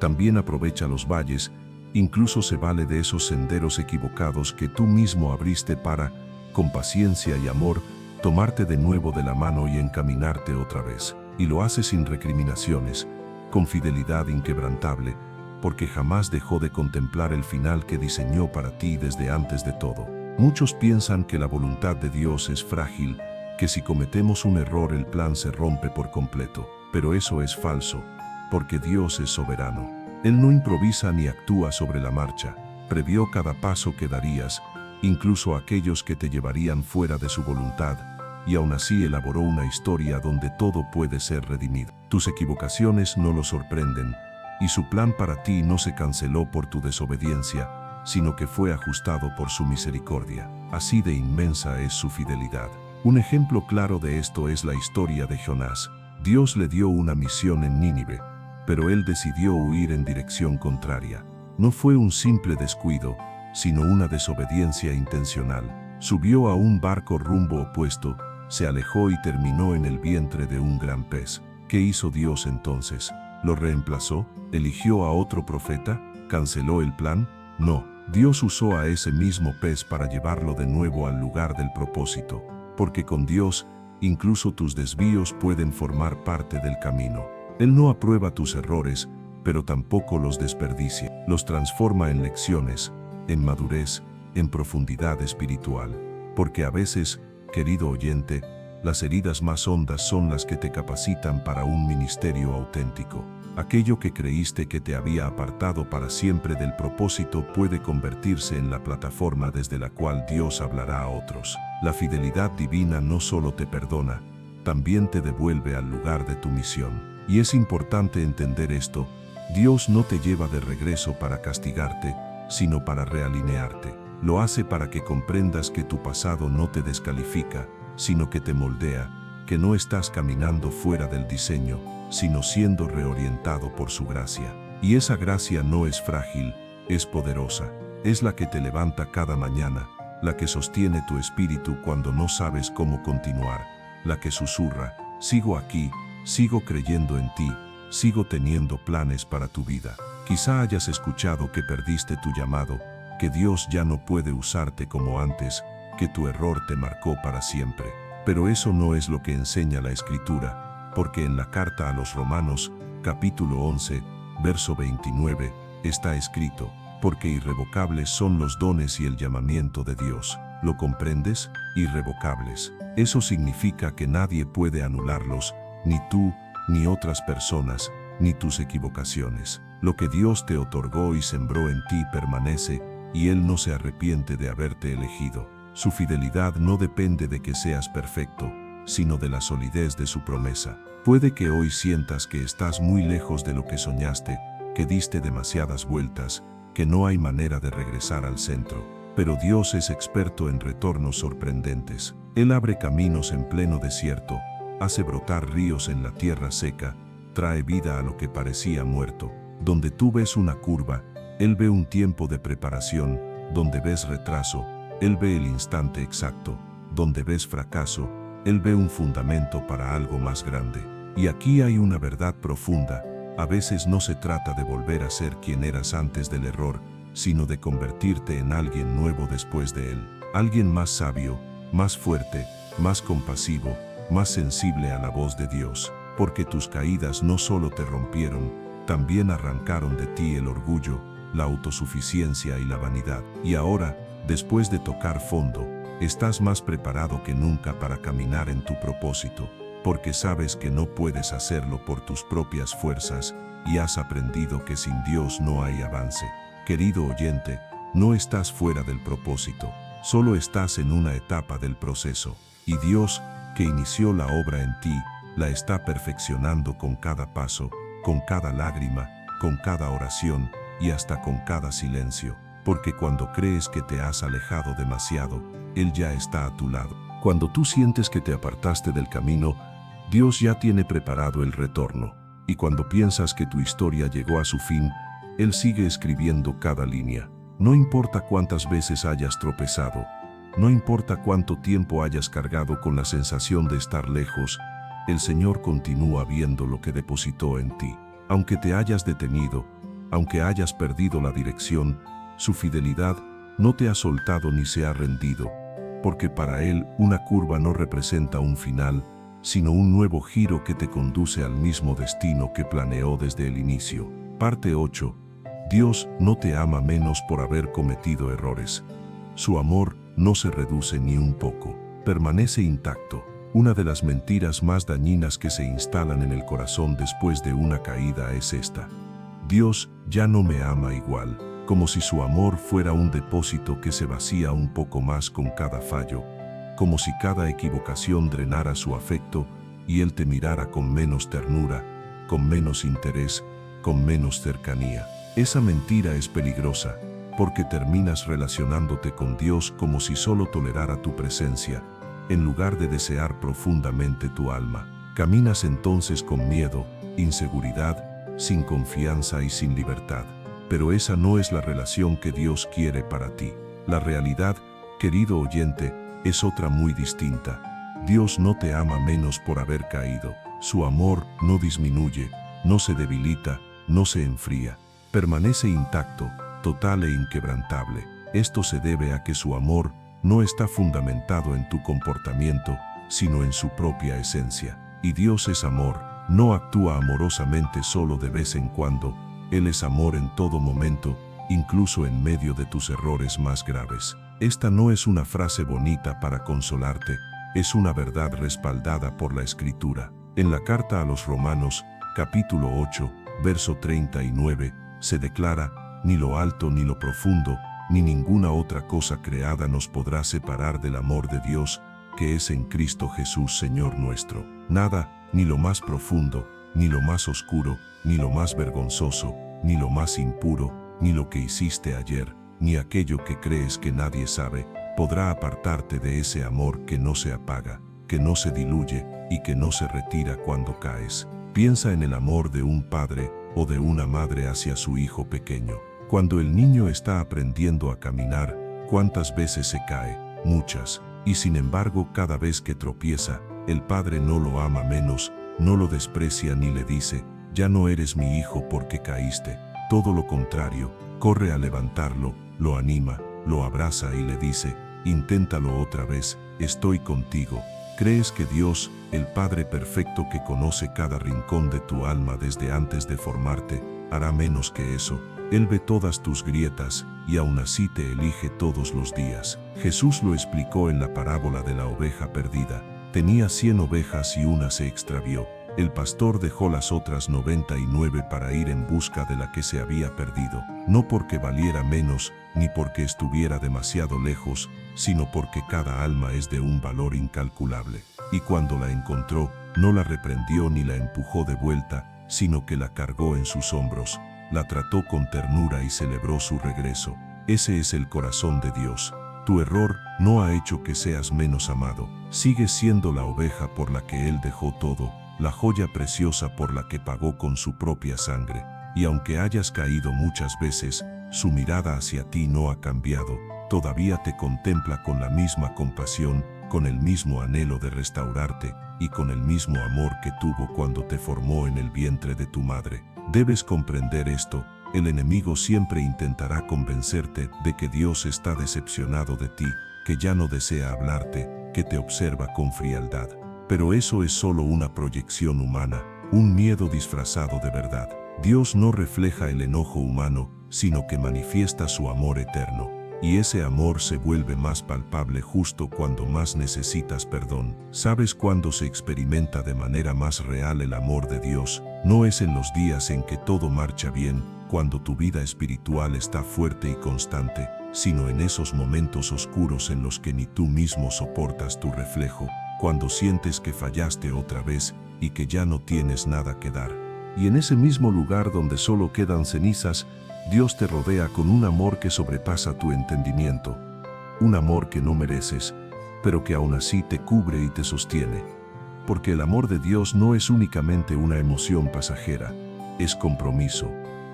también aprovecha los valles, incluso se vale de esos senderos equivocados que tú mismo abriste para, con paciencia y amor, tomarte de nuevo de la mano y encaminarte otra vez. Y lo hace sin recriminaciones, con fidelidad inquebrantable, porque jamás dejó de contemplar el final que diseñó para ti desde antes de todo. Muchos piensan que la voluntad de Dios es frágil, que si cometemos un error el plan se rompe por completo. Pero eso es falso, porque Dios es soberano. Él no improvisa ni actúa sobre la marcha. Previó cada paso que darías, incluso aquellos que te llevarían fuera de su voluntad, y aún así elaboró una historia donde todo puede ser redimido. Tus equivocaciones no lo sorprenden, y su plan para ti no se canceló por tu desobediencia, sino que fue ajustado por su misericordia. Así de inmensa es su fidelidad. Un ejemplo claro de esto es la historia de Jonás. Dios le dio una misión en Nínive, pero él decidió huir en dirección contraria. No fue un simple descuido, sino una desobediencia intencional. Subió a un barco rumbo opuesto, se alejó y terminó en el vientre de un gran pez. ¿Qué hizo Dios entonces? ¿Lo reemplazó? ¿Eligió a otro profeta? ¿Canceló el plan? No. Dios usó a ese mismo pez para llevarlo de nuevo al lugar del propósito, porque con Dios, incluso tus desvíos pueden formar parte del camino. Él no aprueba tus errores, pero tampoco los desperdicia. Los transforma en lecciones, en madurez, en profundidad espiritual. Porque a veces, querido oyente, las heridas más hondas son las que te capacitan para un ministerio auténtico. Aquello que creíste que te había apartado para siempre del propósito puede convertirse en la plataforma desde la cual Dios hablará a otros. La fidelidad divina no solo te perdona, también te devuelve al lugar de tu misión. Y es importante entender esto: Dios no te lleva de regreso para castigarte, sino para realinearte. Lo hace para que comprendas que tu pasado no te descalifica, sino que te moldea, que no estás caminando fuera del diseño, sino siendo reorientado por su gracia. Y esa gracia no es frágil, es poderosa. Es la que te levanta cada mañana, la que sostiene tu espíritu cuando no sabes cómo continuar, la que susurra: sigo aquí, sigo creyendo en ti, sigo teniendo planes para tu vida. Quizá hayas escuchado que perdiste tu llamado, que Dios ya no puede usarte como antes, que tu error te marcó para siempre. Pero eso no es lo que enseña la Escritura, porque en la carta a los Romanos, capítulo 11, verso 29, está escrito: porque irrevocables son los dones y el llamamiento de Dios. ¿Lo comprendes? Irrevocables. Eso significa que nadie puede anularlos, ni tú, ni otras personas, ni tus equivocaciones. Lo que Dios te otorgó y sembró en ti permanece, y Él no se arrepiente de haberte elegido. Su fidelidad no depende de que seas perfecto, sino de la solidez de su promesa. Puede que hoy sientas que estás muy lejos de lo que soñaste, que diste demasiadas vueltas, que no hay manera de regresar al centro. Pero Dios es experto en retornos sorprendentes. Él abre caminos en pleno desierto, hace brotar ríos en la tierra seca, trae vida a lo que parecía muerto. Donde tú ves una curva, Él ve un tiempo de preparación. Donde ves retraso, Él ve el instante exacto. Donde ves fracaso, Él ve un fundamento para algo más grande. Y aquí hay una verdad profunda: a veces no se trata de volver a ser quien eras antes del error, sino de convertirte en alguien nuevo después de él. Alguien más sabio, más fuerte, más compasivo, más sensible a la voz de Dios. Porque tus caídas no solo te rompieron, también arrancaron de ti el orgullo, la autosuficiencia y la vanidad. Y ahora, después de tocar fondo, estás más preparado que nunca para caminar en tu propósito, porque sabes que no puedes hacerlo por tus propias fuerzas, y has aprendido que sin Dios no hay avance. Querido oyente, no estás fuera del propósito, solo estás en una etapa del proceso, y Dios, que inició la obra en ti, la está perfeccionando con cada paso, con cada lágrima, con cada oración, y hasta con cada silencio. Porque cuando crees que te has alejado demasiado, Él ya está a tu lado. Cuando tú sientes que te apartaste del camino, Dios ya tiene preparado el retorno. Y cuando piensas que tu historia llegó a su fin, Él sigue escribiendo cada línea. No importa cuántas veces hayas tropezado, no importa cuánto tiempo hayas cargado con la sensación de estar lejos, el Señor continúa viendo lo que depositó en ti. Aunque te hayas detenido, aunque hayas perdido la dirección, su fidelidad no te ha soltado ni se ha rendido, porque para Él una curva no representa un final, sino un nuevo giro que te conduce al mismo destino que planeó desde el inicio. Parte 8. Dios no te ama menos por haber cometido errores. Su amor no se reduce ni un poco, permanece intacto. Una de las mentiras más dañinas que se instalan en el corazón después de una caída es esta: Dios ya no me ama igual. como si su amor fuera un depósito que se vacía un poco más con cada fallo, como si cada equivocación drenara su afecto y él te mirara con menos ternura, con menos interés, con menos cercanía. Esa mentira es peligrosa, porque terminas relacionándote con Dios como si solo tolerara tu presencia, en lugar de desear profundamente tu alma. Caminas entonces con miedo, inseguridad, sin confianza y sin libertad. Pero esa no es la relación que Dios quiere para ti. La realidad, querido oyente, es otra muy distinta. Dios no te ama menos por haber caído. Su amor no disminuye, no se debilita, no se enfría. Permanece intacto, total e inquebrantable. Esto se debe a que su amor no está fundamentado en tu comportamiento, sino en su propia esencia. Y Dios es amor, no actúa amorosamente solo de vez en cuando. Él es amor en todo momento, incluso en medio de tus errores más graves. Esta no es una frase bonita para consolarte, es una verdad respaldada por la Escritura. En la carta a los Romanos, capítulo 8, verso 39, se declara: ni lo alto ni lo profundo, ni ninguna otra cosa creada nos podrá separar del amor de Dios, que es en Cristo Jesús Señor nuestro. Nada, ni lo más profundo, ni lo más oscuro, ni lo más vergonzoso, ni lo más impuro, ni lo que hiciste ayer, ni aquello que crees que nadie sabe, podrá apartarte de ese amor que no se apaga, que no se diluye y que no se retira cuando caes. Piensa en el amor de un padre o de una madre hacia su hijo pequeño. Cuando el niño está aprendiendo a caminar, ¿cuántas veces se cae? Muchas. Y sin embargo, cada vez que tropieza, el padre no lo ama menos, no lo desprecia ni le dice: ya no eres mi hijo porque caíste. Todo lo contrario, corre a levantarlo, lo anima, lo abraza y le dice: inténtalo otra vez, estoy contigo. ¿Crees que Dios, el Padre perfecto que conoce cada rincón de tu alma desde antes de formarte, hará menos que eso? Él ve todas tus grietas y aún así te elige todos los días. Jesús lo explicó en la parábola de la oveja perdida. Tenía 100 ovejas y una se extravió. El pastor dejó las otras 99 para ir en busca de la que se había perdido, no porque valiera menos, ni porque estuviera demasiado lejos, sino porque cada alma es de un valor incalculable. Y cuando la encontró, no la reprendió ni la empujó de vuelta, sino que la cargó en sus hombros, la trató con ternura y celebró su regreso. Ese es el corazón de Dios. Tu error no ha hecho que seas menos amado. Sigues siendo la oveja por la que Él dejó todo, la joya preciosa por la que pagó con su propia sangre. Y aunque hayas caído muchas veces, su mirada hacia ti no ha cambiado. Todavía te contempla con la misma compasión, con el mismo anhelo de restaurarte y con el mismo amor que tuvo cuando te formó en el vientre de tu madre. Debes comprender esto. El enemigo siempre intentará convencerte de que Dios está decepcionado de ti, que ya no desea hablarte, que te observa con frialdad. Pero eso es solo una proyección humana, un miedo disfrazado de verdad. Dios no refleja el enojo humano, sino que manifiesta su amor eterno. Y ese amor se vuelve más palpable justo cuando más necesitas perdón. ¿Sabes cuándo se experimenta de manera más real el amor de Dios? No es en los días en que todo marcha bien, cuando tu vida espiritual está fuerte y constante, sino en esos momentos oscuros en los que ni tú mismo soportas tu reflejo, cuando sientes que fallaste otra vez y que ya no tienes nada que dar. Y en ese mismo lugar donde solo quedan cenizas, Dios te rodea con un amor que sobrepasa tu entendimiento, un amor que no mereces, pero que aún así te cubre y te sostiene. Porque el amor de Dios no es únicamente una emoción pasajera, es compromiso,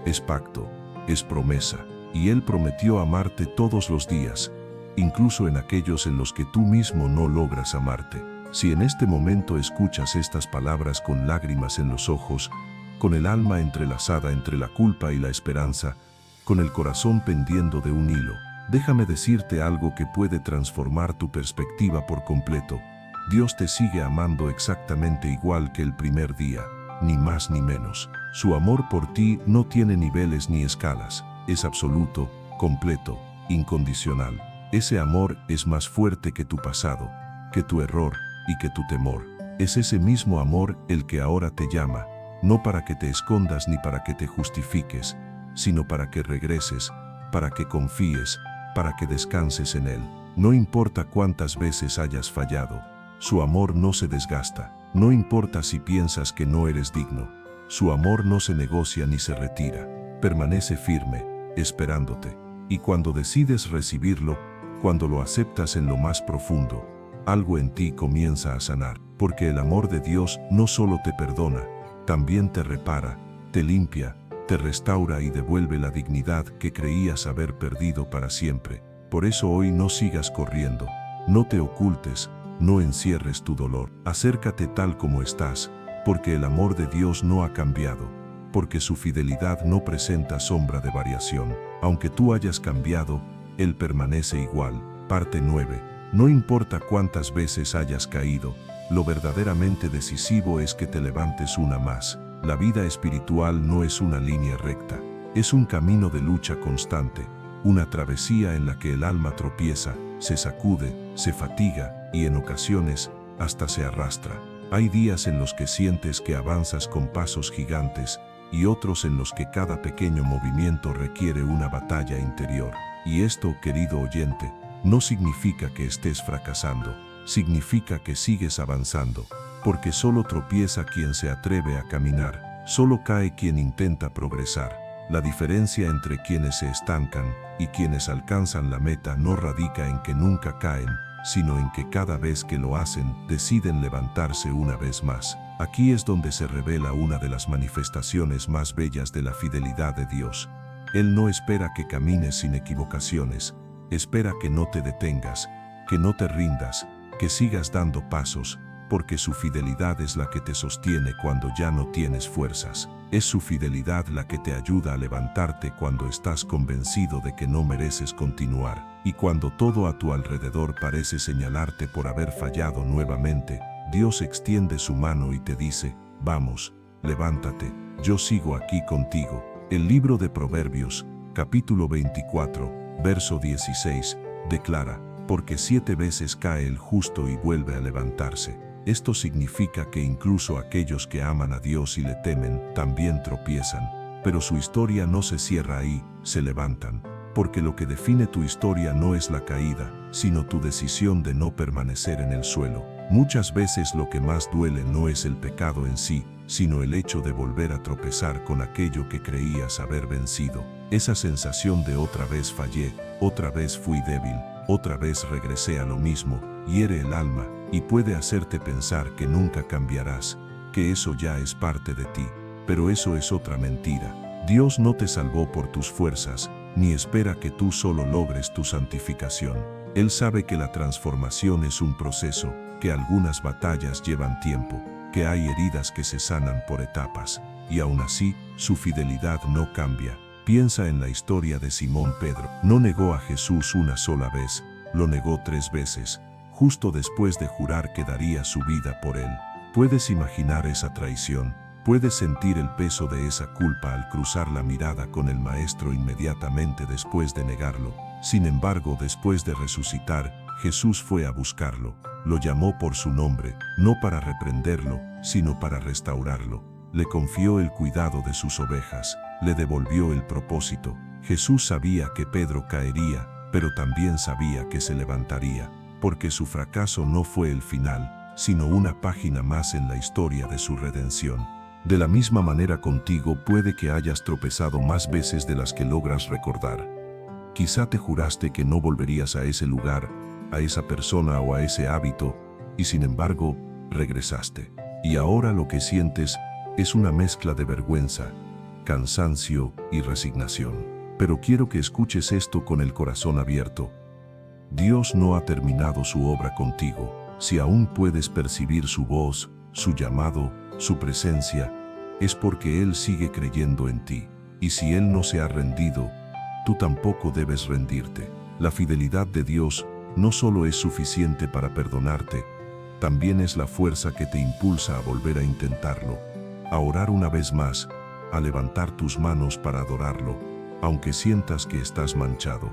es pacto, es promesa, y Él prometió amarte todos los días, incluso en aquellos en los que tú mismo no logras amarte. Si en este momento escuchas estas palabras con lágrimas en los ojos, con el alma entrelazada entre la culpa y la esperanza, con el corazón pendiendo de un hilo, déjame decirte algo que puede transformar tu perspectiva por completo. Dios te sigue amando exactamente igual que el primer día, ni más ni menos. Su amor por ti no tiene niveles ni escalas, es absoluto, completo, incondicional. Ese amor es más fuerte que tu pasado, que tu error y que tu temor. Es ese mismo amor el que ahora te llama, no para que te escondas ni para que te justifiques, sino para que regreses, para que confíes, para que descanses en Él. No importa cuántas veces hayas fallado, su amor no se desgasta. No importa si piensas que no eres digno, su amor no se negocia ni se retira. Permanece firme, esperándote. Y cuando decides recibirlo, cuando lo aceptas en lo más profundo, algo en ti comienza a sanar. Porque el amor de Dios no solo te perdona, también te repara, te limpia, te restaura y devuelve la dignidad que creías haber perdido para siempre. Por eso hoy no sigas corriendo, no te ocultes, no encierres tu dolor. Acércate tal como estás, porque el amor de Dios no ha cambiado, porque su fidelidad no presenta sombra de variación. Aunque tú hayas cambiado, Él permanece igual. Parte 9. No importa cuántas veces hayas caído, lo verdaderamente decisivo es que te levantes una más. La vida espiritual no es una línea recta, es un camino de lucha constante, una travesía en la que el alma tropieza, se sacude, se fatiga y en ocasiones hasta se arrastra. Hay días en los que sientes que avanzas con pasos gigantes y otros en los que cada pequeño movimiento requiere una batalla interior. Y esto, querido oyente, no significa que estés fracasando, significa que sigues avanzando, porque solo tropieza quien se atreve a caminar, solo cae quien intenta progresar. La diferencia entre quienes se estancan y quienes alcanzan la meta no radica en que nunca caen, sino en que cada vez que lo hacen, deciden levantarse una vez más. Aquí es donde se revela una de las manifestaciones más bellas de la fidelidad de Dios. Él no espera que camines sin equivocaciones, espera que no te detengas, que no te rindas, que sigas dando pasos, porque su fidelidad es la que te sostiene cuando ya no tienes fuerzas. Es su fidelidad la que te ayuda a levantarte cuando estás convencido de que no mereces continuar. Y cuando todo a tu alrededor parece señalarte por haber fallado nuevamente, Dios extiende su mano y te dice: vamos, levántate, yo sigo aquí contigo. El libro de Proverbios, capítulo 24, verso 16, declara: porque 7 veces cae el justo y vuelve a levantarse. Esto significa que incluso aquellos que aman a Dios y le temen, también tropiezan. Pero su historia no se cierra ahí, se levantan. Porque lo que define tu historia no es la caída, sino tu decisión de no permanecer en el suelo. Muchas veces lo que más duele no es el pecado en sí, sino el hecho de volver a tropezar con aquello que creías haber vencido. Esa sensación de otra vez fallé, otra vez fui débil, otra vez regresé a lo mismo, hiere el alma y puede hacerte pensar que nunca cambiarás, que eso ya es parte de ti. Pero eso es otra mentira. Dios no te salvó por tus fuerzas, ni espera que tú solo logres tu santificación. Él sabe que la transformación es un proceso, que algunas batallas llevan tiempo, que hay heridas que se sanan por etapas, y aún así, su fidelidad no cambia. Piensa en la historia de Simón Pedro. No negó a Jesús una sola vez, lo negó 3 veces, justo después de jurar que daría su vida por él. ¿Puedes imaginar esa traición? ¿Puedes sentir el peso de esa culpa al cruzar la mirada con el Maestro inmediatamente después de negarlo? Sin embargo, después de resucitar, Jesús fue a buscarlo. Lo llamó por su nombre, no para reprenderlo, sino para restaurarlo. Le confió el cuidado de sus ovejas, le devolvió el propósito. Jesús sabía que Pedro caería, pero también sabía que se levantaría, porque su fracaso no fue el final, sino una página más en la historia de su redención. De la misma manera contigo puede que hayas tropezado más veces de las que logras recordar. Quizá te juraste que no volverías a ese lugar, a esa persona o a ese hábito, y sin embargo, regresaste. Y ahora lo que sientes es una mezcla de vergüenza, cansancio y resignación. Pero quiero que escuches esto con el corazón abierto. Dios no ha terminado su obra contigo. Si aún puedes percibir su voz, su llamado, su presencia, es porque Él sigue creyendo en ti. Y si Él no se ha rendido, tú tampoco debes rendirte. La fidelidad de Dios no solo es suficiente para perdonarte, también es la fuerza que te impulsa a volver a intentarlo, a orar una vez más, a levantar tus manos para adorarlo, aunque sientas que estás manchado,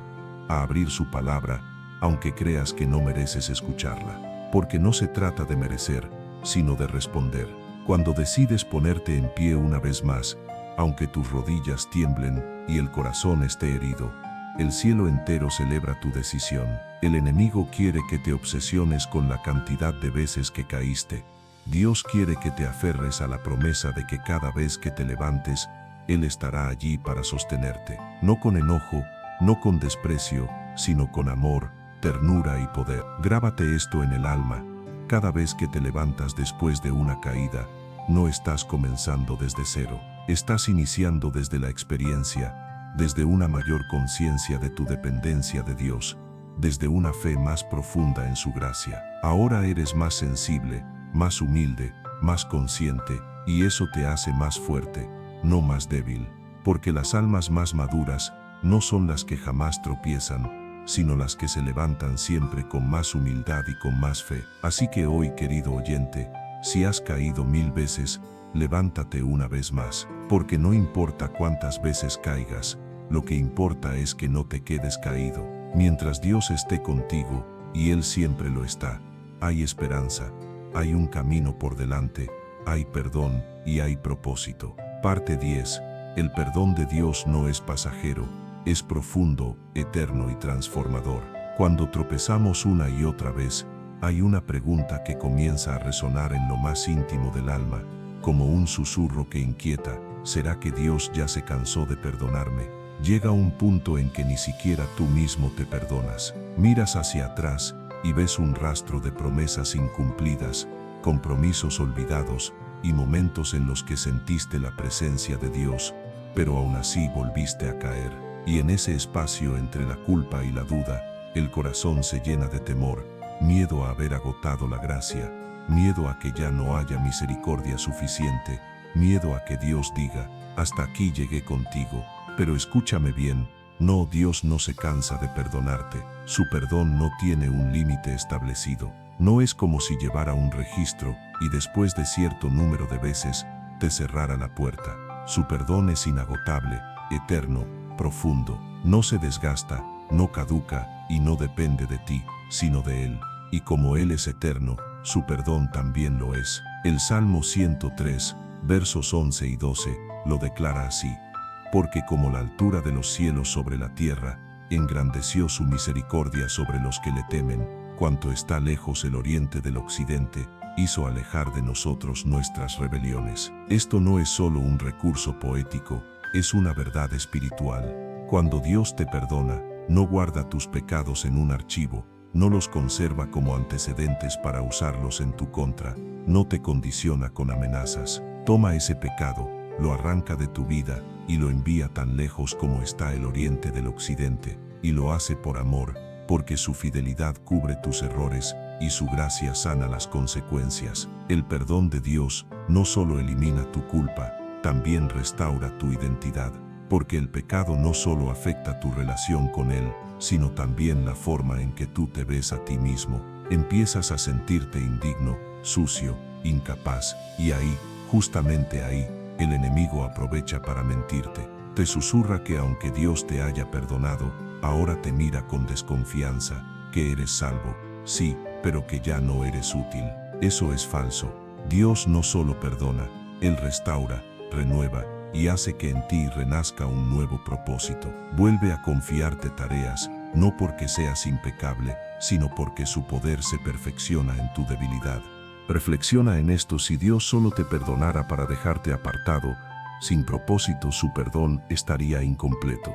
a abrir su palabra, aunque creas que no mereces escucharla. Porque no se trata de merecer, sino de responder. Cuando decides ponerte en pie una vez más, aunque tus rodillas tiemblen y el corazón esté herido, El cielo entero celebra tu decisión. El enemigo quiere que te obsesiones con la cantidad de veces que caíste. Dios quiere que te aferres a la promesa de que cada vez que te levantes, Él estará allí para sostenerte. No con enojo, no con desprecio, sino con amor, ternura y poder. Grábate esto en el alma. Cada vez que te levantas después de una caída, no estás comenzando desde cero. Estás iniciando desde la experiencia, desde una mayor conciencia de tu dependencia de Dios, desde una fe más profunda en su gracia. Ahora eres más sensible, más humilde, más consciente, y eso te hace más fuerte, no más débil, porque las almas más maduras no son las que jamás tropiezan, sino las que se levantan siempre con más humildad y con más fe. Así que hoy, querido oyente, si has caído 1000 veces, levántate una vez más, porque no importa cuántas veces caigas, lo que importa es que no te quedes caído. Mientras Dios esté contigo, y Él siempre lo está, hay esperanza, hay un camino por delante, hay perdón y hay propósito. Parte 10. El perdón de Dios no es pasajero, es profundo, eterno y transformador. Cuando tropezamos una y otra vez, hay una pregunta que comienza a resonar en lo más íntimo del alma, como un susurro que inquieta: ¿será que Dios ya se cansó de perdonarme? Llega un punto en que ni siquiera tú mismo te perdonas. Miras hacia atrás y ves un rastro de promesas incumplidas, compromisos olvidados y momentos en los que sentiste la presencia de Dios, pero aún así volviste a caer. Y en ese espacio entre la culpa y la duda, el corazón se llena de temor, miedo a haber agotado la gracia, miedo a que ya no haya misericordia suficiente, miedo a que Dios diga: hasta aquí llegué contigo. Pero escúchame bien, no, Dios no se cansa de perdonarte. Su perdón no tiene un límite establecido. No es como si llevara un registro y después de cierto número de veces te cerrara la puerta. Su perdón es inagotable, eterno, profundo. No se desgasta, no caduca y no depende de ti, sino de Él. Y como Él es eterno, su perdón también lo es. El Salmo 103, versos 11 y 12, lo declara así: porque como la altura de los cielos sobre la tierra, engrandeció su misericordia sobre los que le temen, cuanto está lejos el oriente del occidente, hizo alejar de nosotros nuestras rebeliones. Esto no es solo un recurso poético, es una verdad espiritual. Cuando Dios te perdona, no guarda tus pecados en un archivo, no los conserva como antecedentes para usarlos en tu contra, no te condiciona con amenazas. Toma ese pecado, lo arranca de tu vida y lo envía tan lejos como está el oriente del occidente, y lo hace por amor, porque su fidelidad cubre tus errores y su gracia sana las consecuencias. El perdón de Dios no solo elimina tu culpa, también restaura tu identidad, porque el pecado no solo afecta tu relación con Él, sino también la forma en que tú te ves a ti mismo. Empiezas a sentirte indigno, sucio, incapaz, y ahí, justamente ahí, el enemigo aprovecha para mentirte. Te susurra que aunque Dios te haya perdonado, ahora te mira con desconfianza, que eres salvo, sí, pero que ya no eres útil. Eso es falso. Dios no solo perdona, Él restaura, renueva y hace que en ti renazca un nuevo propósito. Vuelve a confiarte tareas, no porque seas impecable, sino porque su poder se perfecciona en tu debilidad. Reflexiona en esto: si Dios solo te perdonara para dejarte apartado, sin propósito, su perdón estaría incompleto.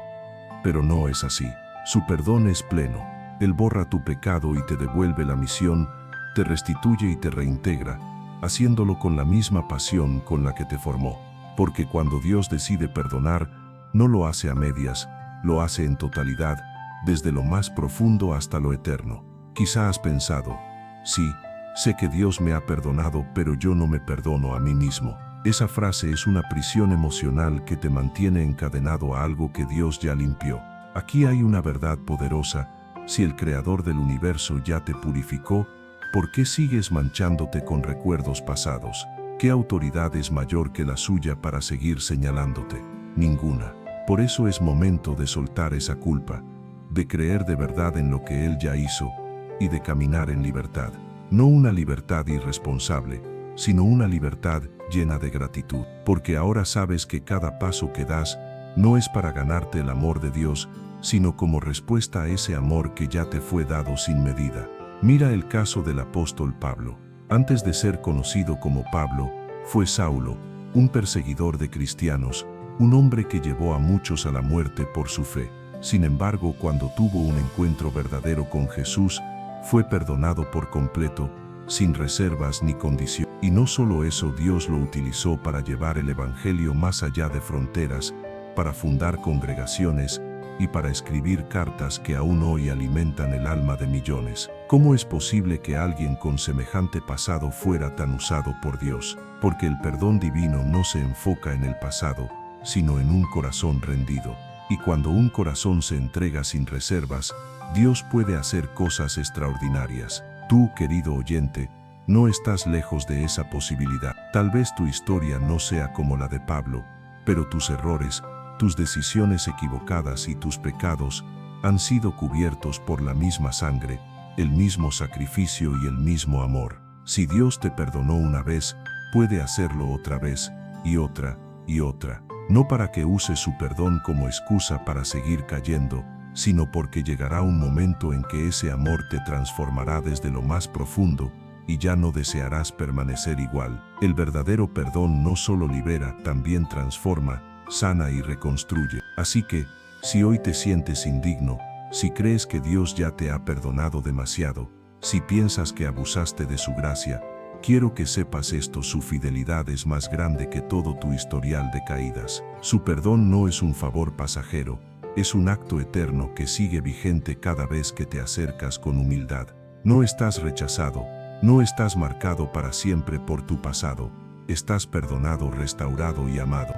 Pero no es así. Su perdón es pleno. Él borra tu pecado y te devuelve la misión, te restituye y te reintegra, haciéndolo con la misma pasión con la que te formó. Porque cuando Dios decide perdonar, no lo hace a medias, lo hace en totalidad, desde lo más profundo hasta lo eterno. Quizá has pensado: sí, sé que Dios me ha perdonado, pero yo no me perdono a mí mismo. Esa frase es una prisión emocional que te mantiene encadenado a algo que Dios ya limpió. Aquí hay una verdad poderosa: si el Creador del universo ya te purificó, ¿por qué sigues manchándote con recuerdos pasados? ¿Qué autoridad es mayor que la suya para seguir señalándote? Ninguna. Por eso es momento de soltar esa culpa, de creer de verdad en lo que Él ya hizo y de caminar en libertad. No una libertad irresponsable, sino una libertad llena de gratitud, porque ahora sabes que cada paso que das no es para ganarte el amor de Dios, sino como respuesta a ese amor que ya te fue dado sin medida. Mira el caso del apóstol Pablo. Antes de ser conocido como Pablo, fue Saulo, un perseguidor de cristianos, un hombre que llevó a muchos a la muerte por su fe. Sin embargo, cuando tuvo un encuentro verdadero con Jesús, fue perdonado por completo, sin reservas ni condición. Y no solo eso, Dios lo utilizó para llevar el evangelio más allá de fronteras, para fundar congregaciones y para escribir cartas que aún hoy alimentan el alma de millones. ¿Cómo es posible que alguien con semejante pasado fuera tan usado por Dios? Porque el perdón divino no se enfoca en el pasado, sino en un corazón rendido. Y cuando un corazón se entrega sin reservas, Dios puede hacer cosas extraordinarias. Tú, querido oyente, no estás lejos de esa posibilidad. Tal vez tu historia no sea como la de Pablo, pero tus errores, tus decisiones equivocadas y tus pecados han sido cubiertos por la misma sangre, el mismo sacrificio y el mismo amor. Si Dios te perdonó una vez, puede hacerlo otra vez, y otra, y otra. No para que uses su perdón como excusa para seguir cayendo, sino porque llegará un momento en que ese amor te transformará desde lo más profundo, y ya no desearás permanecer igual. El verdadero perdón no solo libera, también transforma, sana y reconstruye. Así que, si hoy te sientes indigno, si crees que Dios ya te ha perdonado demasiado, si piensas que abusaste de su gracia, quiero que sepas esto: su fidelidad es más grande que todo tu historial de caídas. Su perdón no es un favor pasajero, es un acto eterno que sigue vigente cada vez que te acercas con humildad. No estás rechazado, no estás marcado para siempre por tu pasado, estás perdonado, restaurado y amado.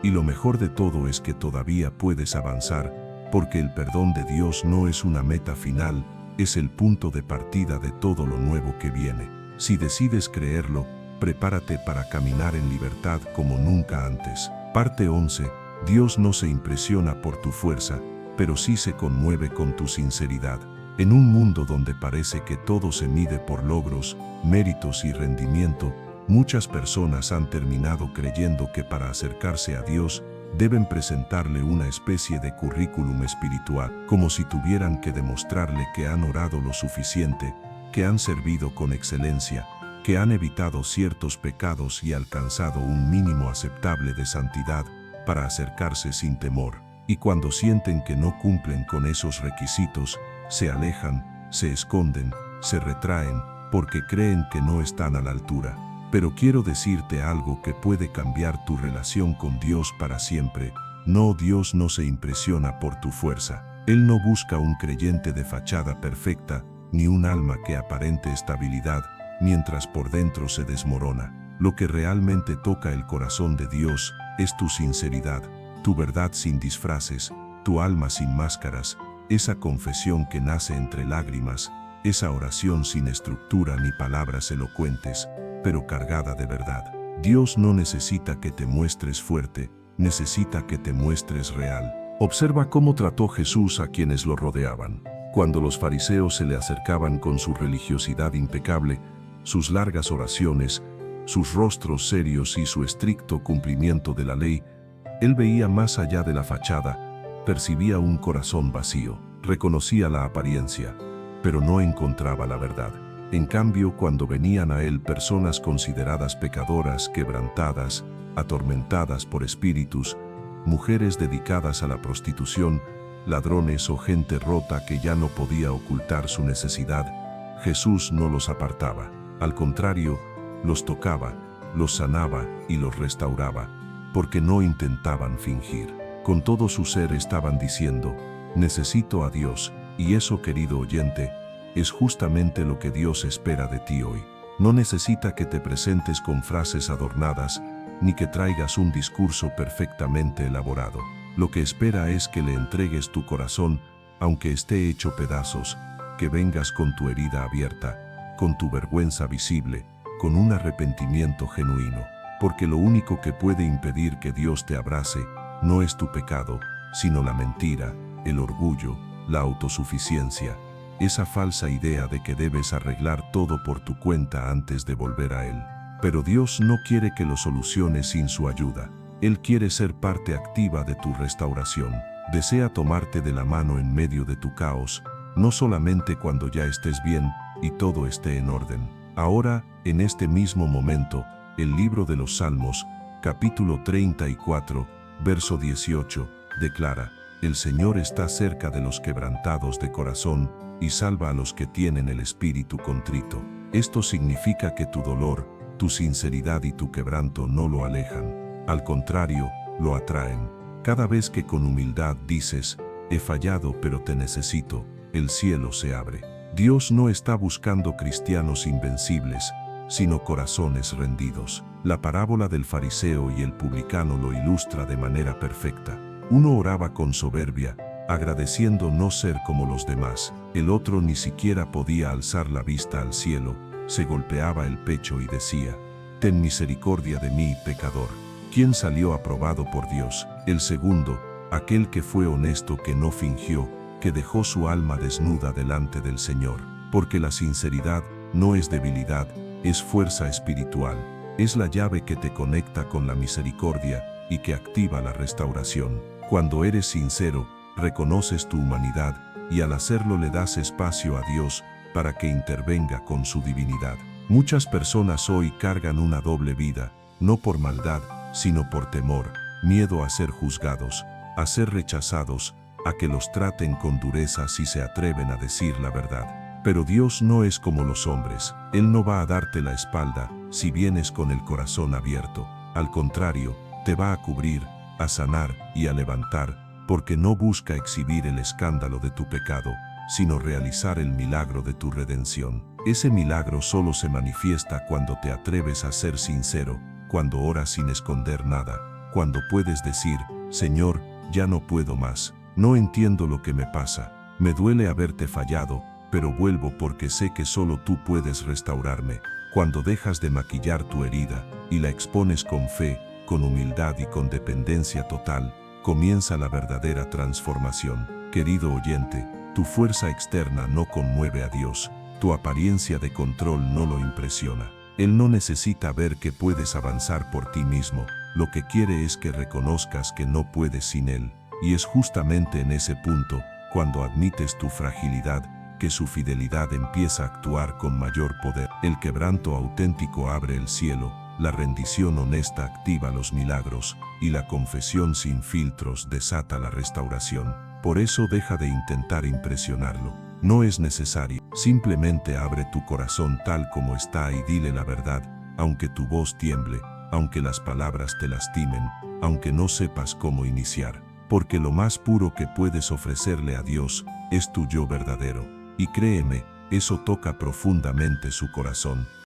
Y lo mejor de todo es que todavía puedes avanzar, porque el perdón de Dios no es una meta final, es el punto de partida de todo lo nuevo que viene. Si decides creerlo, prepárate para caminar en libertad como nunca antes. Parte 11. Dios no se impresiona por tu fuerza, pero sí se conmueve con tu sinceridad. En un mundo donde parece que todo se mide por logros, méritos y rendimiento, muchas personas han terminado creyendo que para acercarse a Dios deben presentarle una especie de currículum espiritual, como si tuvieran que demostrarle que han orado lo suficiente, que han servido con excelencia, que han evitado ciertos pecados y alcanzado un mínimo aceptable de santidad para acercarse sin temor. Y cuando sienten que no cumplen con esos requisitos, se alejan, se esconden, se retraen, porque creen que no están a la altura. Pero quiero decirte algo que puede cambiar tu relación con Dios para siempre. No, Dios no se impresiona por tu fuerza. Él no busca un creyente de fachada perfecta, ni un alma que aparente estabilidad, mientras por dentro se desmorona. Lo que realmente toca el corazón de Dios es tu sinceridad, tu verdad sin disfraces, tu alma sin máscaras, esa confesión que nace entre lágrimas, esa oración sin estructura ni palabras elocuentes, pero cargada de verdad. Dios no necesita que te muestres fuerte, necesita que te muestres real. Observa cómo trató Jesús a quienes lo rodeaban. Cuando los fariseos se le acercaban con su religiosidad impecable, sus largas oraciones, sus rostros serios y su estricto cumplimiento de la ley, él veía más allá de la fachada, percibía un corazón vacío, reconocía la apariencia, pero no encontraba la verdad. En cambio, cuando venían a él personas consideradas pecadoras, quebrantadas, atormentadas por espíritus, mujeres dedicadas a la prostitución, ladrones o gente rota que ya no podía ocultar su necesidad, Jesús no los apartaba. Al contrario, los tocaba, los sanaba y los restauraba, porque no intentaban fingir. Con todo su ser estaban diciendo: necesito a Dios. Y eso, querido oyente, es justamente lo que Dios espera de ti hoy. No necesita que te presentes con frases adornadas, ni que traigas un discurso perfectamente elaborado. Lo que espera es que le entregues tu corazón, aunque esté hecho pedazos, que vengas con tu herida abierta, con tu vergüenza visible, con un arrepentimiento genuino. Porque lo único que puede impedir que Dios te abrace no es tu pecado, sino la mentira, el orgullo, la autosuficiencia, esa falsa idea de que debes arreglar todo por tu cuenta antes de volver a Él. Pero Dios no quiere que lo soluciones sin su ayuda. Él quiere ser parte activa de tu restauración. Desea tomarte de la mano en medio de tu caos, no solamente cuando ya estés bien y todo esté en orden. Ahora, en este mismo momento, el libro de los Salmos, capítulo 34, verso 18, declara: El Señor está cerca de los quebrantados de corazón y salva a los que tienen el espíritu contrito. Esto significa que tu dolor, tu sinceridad y tu quebranto no lo alejan. Al contrario, lo atraen. Cada vez que con humildad dices: he fallado pero te necesito, el cielo se abre. Dios no está buscando cristianos invencibles, sino corazones rendidos. La parábola del fariseo y el publicano lo ilustra de manera perfecta. Uno oraba con soberbia, agradeciendo no ser como los demás. El otro ni siquiera podía alzar la vista al cielo, se golpeaba el pecho y decía: ten misericordia de mí, pecador. ¿Quién salió aprobado por Dios? El segundo, aquel que fue honesto, que no fingió, que dejó su alma desnuda delante del Señor. Porque la sinceridad no es debilidad, es fuerza espiritual. Es la llave que te conecta con la misericordia y que activa la restauración. Cuando eres sincero, reconoces tu humanidad y al hacerlo le das espacio a Dios para que intervenga con su divinidad. Muchas personas hoy cargan una doble vida, no por maldad, sino por temor, miedo a ser juzgados, a ser rechazados, a que los traten con dureza si se atreven a decir la verdad. Pero Dios no es como los hombres. Él no va a darte la espalda si vienes con el corazón abierto. Al contrario, te va a cubrir, a sanar y a levantar, porque no busca exhibir el escándalo de tu pecado, sino realizar el milagro de tu redención. Ese milagro solo se manifiesta cuando te atreves a ser sincero, cuando oras sin esconder nada, cuando puedes decir: Señor, ya no puedo más, no entiendo lo que me pasa, me duele haberte fallado, pero vuelvo porque sé que solo tú puedes restaurarme. Cuando dejas de maquillar tu herida y la expones con fe, con humildad y con dependencia total, comienza la verdadera transformación. Querido oyente, tu fuerza externa no conmueve a Dios, tu apariencia de control no lo impresiona. Él no necesita ver que puedes avanzar por ti mismo, lo que quiere es que reconozcas que no puedes sin Él. Y es justamente en ese punto, cuando admites tu fragilidad, que su fidelidad empieza a actuar con mayor poder. El quebranto auténtico abre el cielo, la rendición honesta activa los milagros, y la confesión sin filtros desata la restauración. Por eso deja de intentar impresionarlo. No es necesario. Simplemente abre tu corazón tal como está y dile la verdad, aunque tu voz tiemble, aunque las palabras te lastimen, aunque no sepas cómo iniciar. Porque lo más puro que puedes ofrecerle a Dios es tu yo verdadero. Y créeme, eso toca profundamente su corazón.